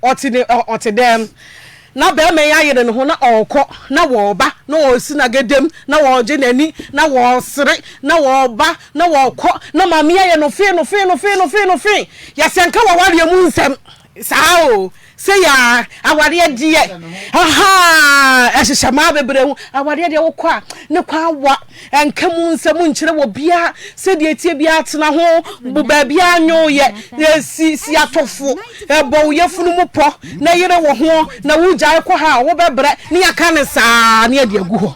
oti dem na be me ya yire no ho na okọ na wo ba na wo si na gedem na wo je nani na wo sere na wo ba na wo kọ na mami ya no fe ya senka wa ware mu nsem sao say ya aware die ehhema bebre hu aware de wo kwa ne kwa wa enka mu nsem nkyere wo bia se de etie bia atena ho bu ba bia anyo ye si atofo ebo ye funu mu po na yire wo ho na wo gyae ko ha wo bebre ne aka ne saa ne de agu ho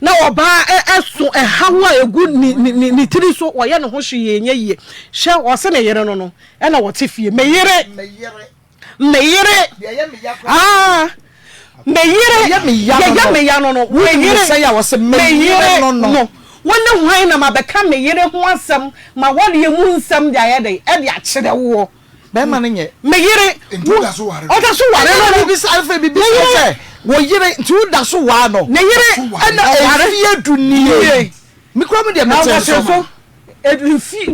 na oba eso hawa egu ni tiri so wo ye ne ho hwe ye hwe wo se ne yire no na wo te fie meyire meyire no we say ya was meyire no wona hwan na mabeka meyire ho asem ma wode emu nsem de ayede e de akire wo be ma nye meyire oda so ware no bi alfa bi say wo yire ntu da so wa no ne yire na efie dunie mi kro me de mete so efie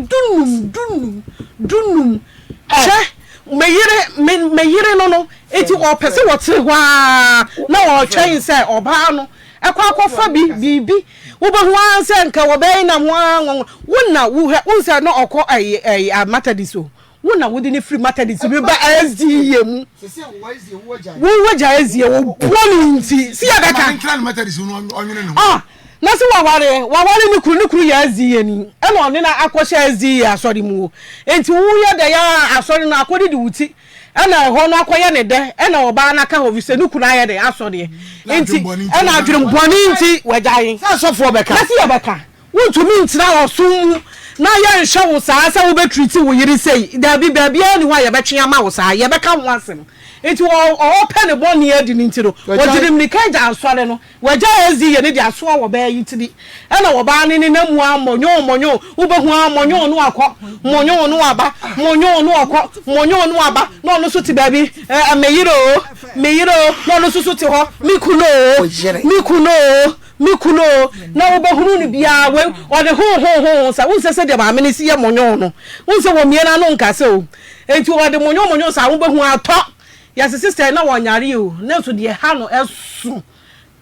dunum meyire no eti o pese wotre hwa na o twen se oba no akwa bibi wo be hwa se nka wo be na hwa wona wo unse na okọ ai matadiso wona wo de ne free matadiso bi ba SDE mu se wo waja SDE wo boni nti si abeka na se waware ni kuru ya SDE ni e no ne na akọhye SDE asori mu enti wo ye de ya asori na akodi di wuti ena ho no akoye ne de ena oba na ka ho vise ni kuru aye de asori enti ena adwere mboni nti wajaye sa sofo beka na se beka wontumi ntina osum na ya nhwe wo saa se wo betreat wo yiri sei da bi bia ni wa ye betwe ama wo saa ye beka ho asem enti o pen boni adi ni ntiro wojirim ni kaja asore no waja ezi ye ne di aso wo ba yi tiri ena wo ba ni na mu amonyo wo be hu amonyo no akọ monyo no aba monyo no akọ monyo no aba no no so ti ba bi meyiro no no so ti ho mikuno na wo be hunu ni bia we o de ho sa wo se de ba me ni si ye monyo no wo se wo miena no nkase o enti wo de monyo sa wo be hu ato ya sister na wonyare o na so de ha no esu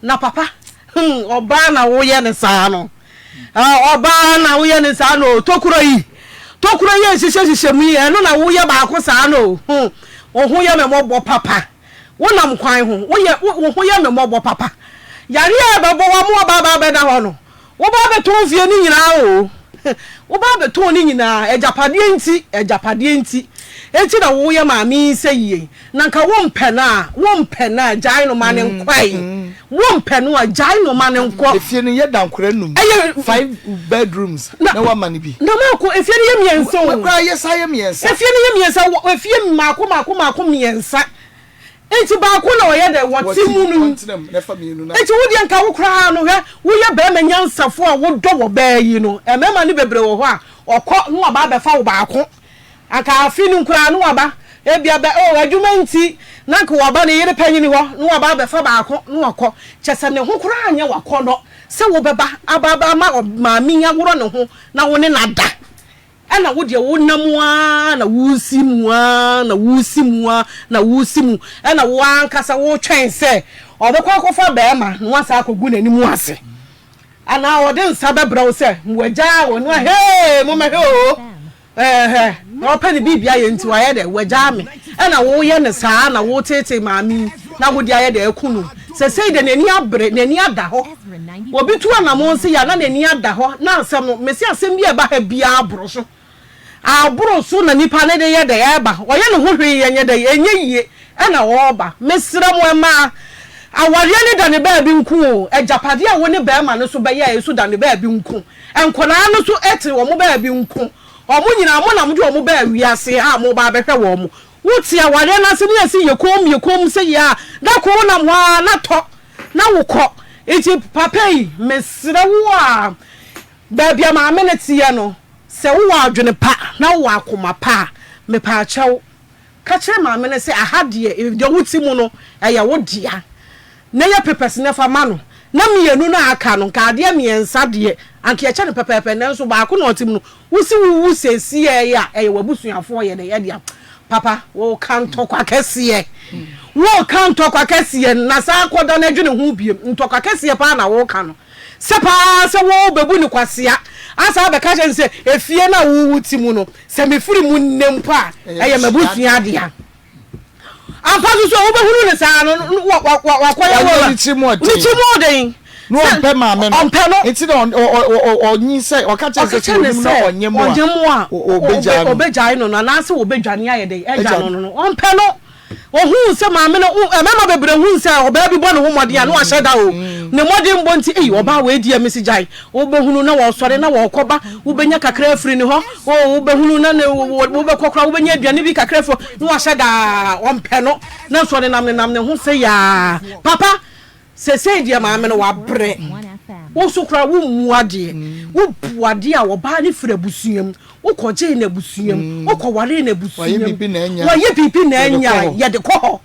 na papa oba na wo ye ne sa no oba na wo ye ne sa no tokuro yi sise mu ye no na wo ye ba ko sa no o ho ye me mo papa wo nam kwan ho wo ho ye me mo papa yare e babo wa mo ba be da ho no wo ba be ton fie ni nyina o wo ba be ton ni nyina ejapade enti enti na wo ye maami seyie na nka wo mpe na jai no mane nkwai wo mpe no jai no mane nkwo efie no ye dankora num 5 bedrooms na wa mane bi na mako efie no ye miensa o kwa ye sa ye miensa efie no ye miensa efie mako miensa enti ba ko na oye de woti munu enti wo de nka wo kra no hwe wo ye ba ma nyansafo a wo do wo ba yi no emema ni bebre wo ho a okọ no ba be fa wo ba ko aka afi ni nkura no aba ebia be o adwuma nti na nka wo ba ne yire panyini ho no aba be fa ba ko no okọ chese ne ho kura anya wakọ no se wo beba aba ma maami nya woro ne ho na wo ne nada ana wo de wo namua na wusimu ana wo ankasa wo twen se obekwa akofa be ma no asa akogu nanimu ase ana ode nsa bebra wo se wagya wo no hey mo me he o no pani bibia ye nti wa ye de wagya me ana wo ye ne saa na wo tete maami na wo dia ye de ekunu se sei de nani abre nani ada ho obi tu ana mo se ya na nani ada ho na asem no mesi asem bi e ba ha bia abro so na nipa ne de ye de ye ba wo ye ne ho hwe ye nye de enye yie ana wo ba mesira mo ma awari ne da ne ba bi nku o ejapade a wo ne ba ma no so ba ye so da ne ba bi nku enkona no so ete wo mo ba bi nku omo nyina mo na mo de wo mo ba wiase ha mo ba behwe wo mo wuti awari na se ne asi yekom se ya da ko na mo na to na wo ko eti papa yi mesira wo a ba bia ma meneti ye no se wo adwene pa na wo akoma pa me pa achew ka kire ma mene se ahade e de wuti mu no eya wo dia na ya pepes ne fa ma no na mienu na aka no ka ade miensa de anke ya ne pepepe ne nso ba ko na otim no wusi wu sesi ya eya wabusuafo ye de ya dia papa wo kan to kwa kese wo kan to kwa kese na sa akoda na adwene ho biem nto kwa kese pa na wo kan no se pa se wo bebu ni kwasea asa be ka se efie na wo wuti mu no se mefiri mu nnempa eya mabusua de ya ampa so wo behuru ne sa no wakoya wo ni chimode no ompe ma me no enti no onyi se o ka che se no onyemo a obeja no na se obedwane ayede eja no ompe no ohun se ma me no emema bebre hun se oba bi bo no homode a no ahyeda o ne mode mbo nti oba we di emesijai obehunu na wo sore na wo koba ubenya kakra afiri ni ho obehunu na ne obekokra ubenya aduane bi kakra fo no ahyeda ompe no na sore nam ne ho se ya papa se dia ma me no wa bre wo sukra wo muade wo buade a wo ba ni fira busuam wo koje na busuam wo ko ware na busuam wa ye bibi na anya ye de ko ho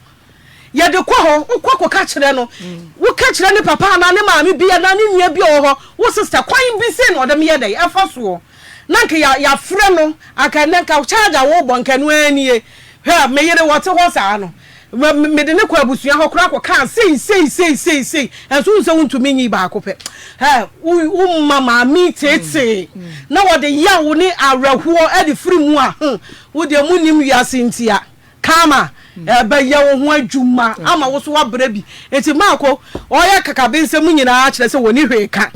wo ko ka kire no wo ka kire ne papa na ne maami bia na ne nua bia ho wo sister kwan bi se no de me ye de efa so nanka ya fre no aka nanka charge wo bonka no anie he me yere wote ho saa no me de ne kwa abusua ho kura kan sei enso nso wontumi nyi ba akopɛ mama mi tete na wo de ya wo ni awrahuo e de firi mu a wo de mu nim wiase ntia kama ba ya wo ho adwuma ama wo so wabra bi enti maako oya kakabe nsem nyina a kyerɛ sɛ woni hweka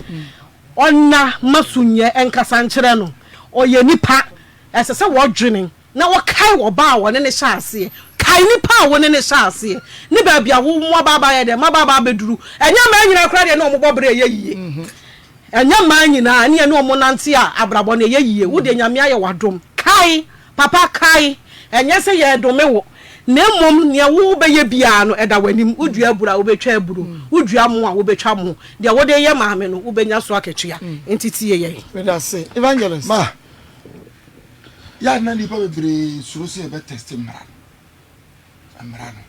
onna masunye enkasa nkyerɛ no oye nipa ɛsɛ sɛ wodwene na wo kai wo ba wo ne ne hyase kai nipa wo ne ne hyase ne ba bia wo mo baba ye de ma baba beduru enya ma nyina kra de na omo bobre ye yie enya ma nyina ne ne omo nante a abrabo ne ye yie wo de nyame aye wadom kai papa kai enya se ye dome wo na mom ne wo be ye bia no eda wanim udua bura wo betwa aburo udua mo a wo betwa mo de wo de ye maame no wo benya so aketua entiti ye we da say evangelist ma ya na ni pa bebre suro se be testimony amrano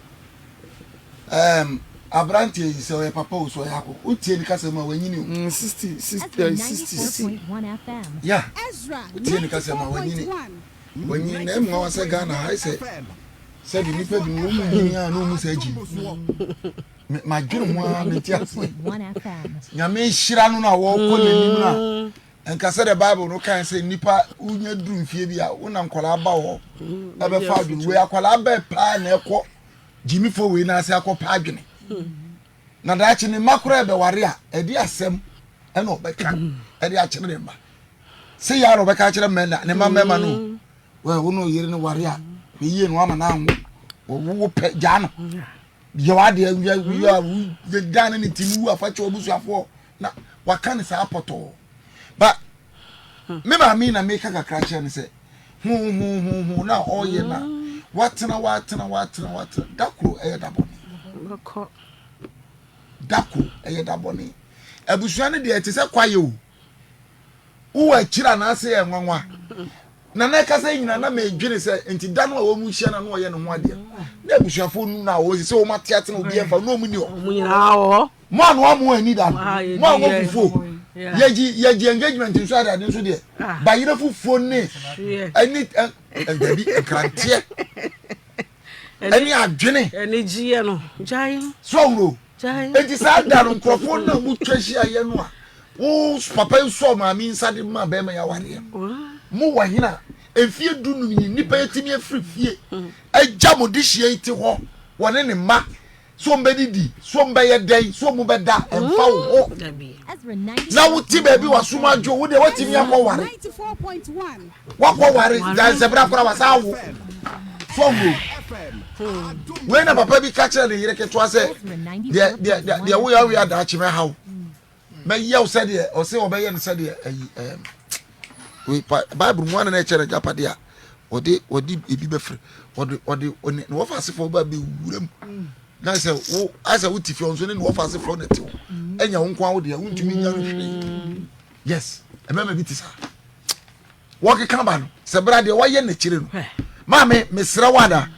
Abranti so e papa so ya ko utie ni kasema wanyini 60 yeah utie ni kasema wanyini na mwa wasa Ghana I say said ni pe bi no mu nya no mu sa ji ma dwere mu a meti ase nyame hira no na wo ko nanim na enkase the Bible no kan say nipa unya duru mfie bi a wona nkola ba wo ebe fa adwene we akola ba pa na ekọ Jimmy for we na se akọ pa adwene na da chi ni makura be ware a edi asem e no be ka edi a kire dem ba se ya ro be ka kire men na ne mamma no we wo no yire ni ware a we yie no ama na anwo wo pe ja no ye wa de we dan ni timu afache obusuafo na waka ni sa apoto ba me ba mi na me ka kakra kire ni se hu na oye na watena dakro eye daboni abusua ne de etese kwaye o wo akira na ase ye nwanwa na kasa nyina na me dwene se enti da no a wo mu hia na no oye ne ho ade na abusua fo nu na wo se wo matiate na obi emfa no mu ni o mu nyina ho mo anu amu ani da mo wo fufo yeji engagement nso ade nso de ba yire fufo ne ani dabi krante ani adwene ani jiye no jai so enti sa da no nkrofo na mu twahia ye no a wo papa nso ma mi nsade ma be ma ya ware mo wahina efie dunu ni nipa yetimi afiri fie agya mo de hie iti ho wone ne ma so mbedidi so mbeye den so mu beda emfa wo na wo ti ba bi wasuma adwo wo de watimi akọ ware 94.1 wakọ ware da zebra kora wasa wo so mo we na papa bi ka kire de yire keto ase de wo ya we ada chi me hawo me ye o se de o se obeye no se de we Bible mu ana na chere japade a odi ebi befre odi no fase fo ba be wuram na say wo asa wo tifi onso ne no fase fo na ti wo enya wo nkwa wo de wo ntumi nya hwe yes emema bi ti sa wo ke kan ba no se bra de wo ye na chire no ma me mesra wada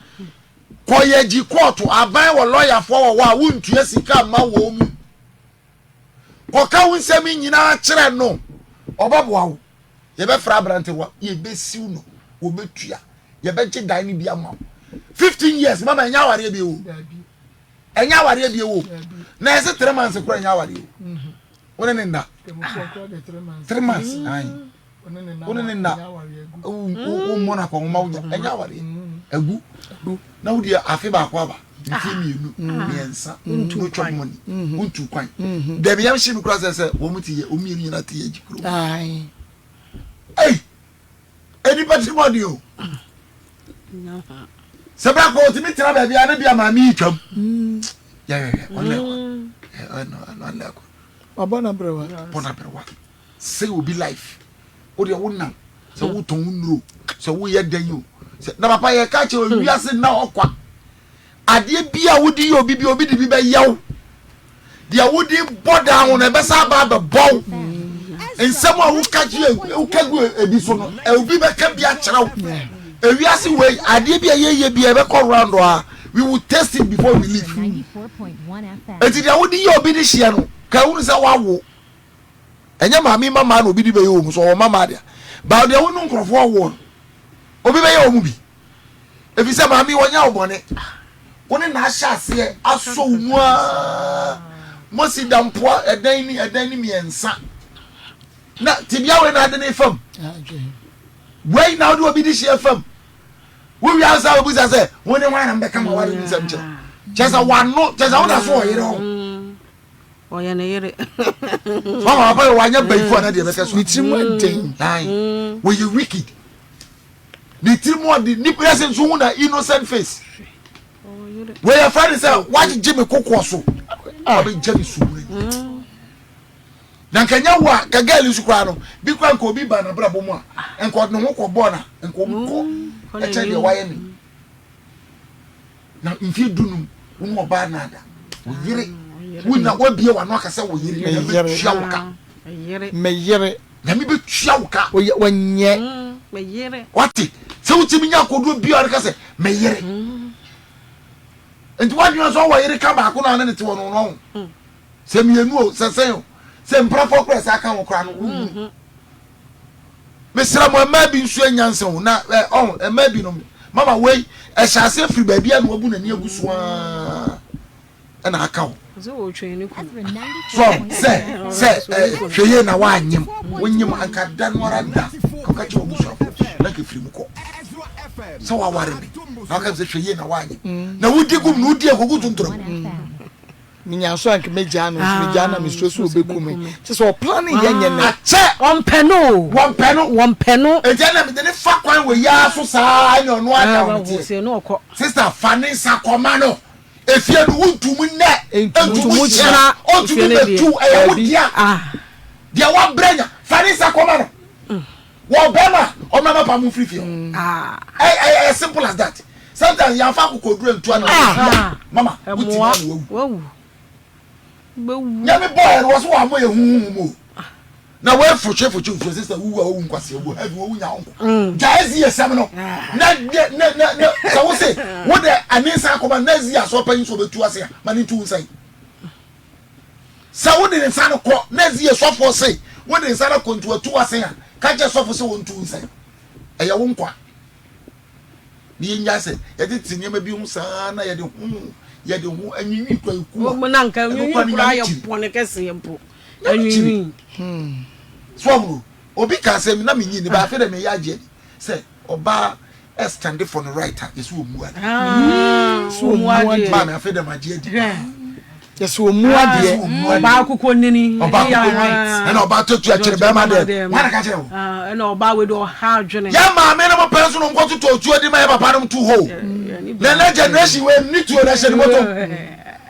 ko ye ji court aban wo lawyer fo wo wa wo ntua sika ma wo mu ko ka wo nsem nyina chire no obaboa wo ye be fra brante wa ye be siw no wo betua ye be gye dan ni bia ma 15 years mama enya ware bi wo enya ware bi wo na ese 3 months kura enya ware wona ne nda 3 months ai wona ne nda o mona ko ma wo enya ware agu na wo dia afi ba kwa ba nti mienu miensa ntu chop money ntu kwan da bi yam shi mi kura se wo muti ye o mienu nyina te ye jikro ai hey any testimony o no sabra ko timi tira ba bia na bia ma mi twam yeah on le ko abona brewa say will be life o de wona so wo ton nuro so wo ye dan yo na papa ye ka che o wiase na okwa ade bia wo di obi di bi ba yaw dia wo di boda ho na be sa ba be bon nsem a wo kagu ebi so no obi be ka bia kyerɛw ewiase we ade bia ye bia be call round a we will test it before we leave 94.1 FM eti dia wo di ye obi di hye no ka wo se wawo enya maami mama na obi di be ye o mu so wo mama dia ba dia wo nu nkrofo wo obi be ye o mu bi efi se maami wonya obone woni na ahya ase aso mu a mosi dampo edan ni miensa na tibia we na de ne fam we na do obi di hye fam we wi asa obi say woni wan na mbeka ma wari nsam kire chesa wano chesa wona so oyere ho oya na yere mama papa wanya baifo na de beka so ni timu den we you wicked ni timu de ni person so na innocent face we your friend say what Jimmy kokko so abi jami sumure na kanya wa ka gali su kwa no bi kwa nko bi ba na brabo mu a enko no ho ko bo na enko ko e che de waye ni na mfi dunum wo ba na da wo yire wo na wo bie wa no aka se wo yire na me tua wo ka me yire na me be tua wo ka wo nye me yire wati se wo timi nya ko do bi o ka se me yire enti wa dun so wo yire ka ba ko na ne te wo no no se mienu o se sen se mprafo press aka wo kra no mesra mo ma bi nsu anyansen na ma bi no mama wei e hyase firi ba bia no abu na ni aguso a na aka wo so wo twene ku so se hweye na wa anyem wonyem anka da no ara da ka che oguso na ke firi mu ko so wa ware ni na ka se hweye na wa anyem na wudi gum na wudi agogu tunturo minya so anke mejana so mejana mi so obekum se so planning yenye na che on peno ejana mi de ne fa kwan we ya so saa anya ono aka se no okọ sister Vanessa Akoma no efie no wuntum ne entumu chira ontumu betu e wodia dia wa brenya Vanessa Akoma no wo bema o mama pa mu free fie simple as that sometimes ya fa kokoduru ntu ana mama wutima wo nyame boy was wa mo ye huhumo na we fuche sister wu nkwase wo heavy wo nya onko jaezi yesam no na so wo say wo de anisa Akoma na zi aso pan so betu ase ma ni tu nsan sa wo de nsan ko na zi so fo say wo de nsan ko ntu atu ase a ka je so fo say wo ntu nsan eya wo nkwa ni nya se ye de tinye ma bi hu sa na ye de ye de ho anwinwi kwa ku mo na nka anwinwi kura ye pone kese ye mpo anwinwi so obi ka say na me nyi ni ba fe de me ya je say oba stand for the writer is wo mu ade so mu ade ma me afi de ma je adi yes wo mu ade oba akukọ nini oba right na oba totu akire be ma de wana ka kire wo na oba we do ha adwene ya ma me na mo person no nko totu odi ma ya papa no to ho na generation we ni to na hye ni moto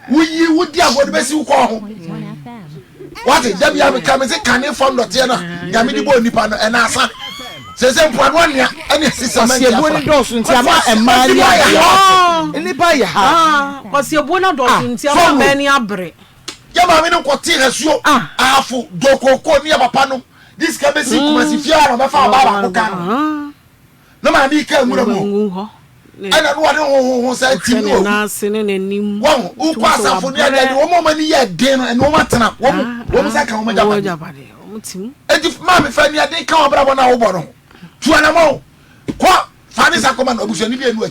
wuyi wudi agodi be si wo ko ho what dem ya me come say can from dot here na ya me di bo nipa no e na asa sese mpo no nia ene sisama ya bo ni do so nti ama emali ya nipa ya ha kose bo na do so nti ama mani abre ya ma me no kwoti resuo afu dokoko ni papa no this can be see kumasi fia ma fa baba ko kan no ma ni ka mura mo ana no wade ho sa timi o na sene nanim wo ukwa asafo ni ade wo mo mani ye den no eno wo matena wo sa ka wo majabade mutim edi ma me fa ni ade ka wo bra bona wo bo no tuana mo ko fani Akoma na obusuani bi enu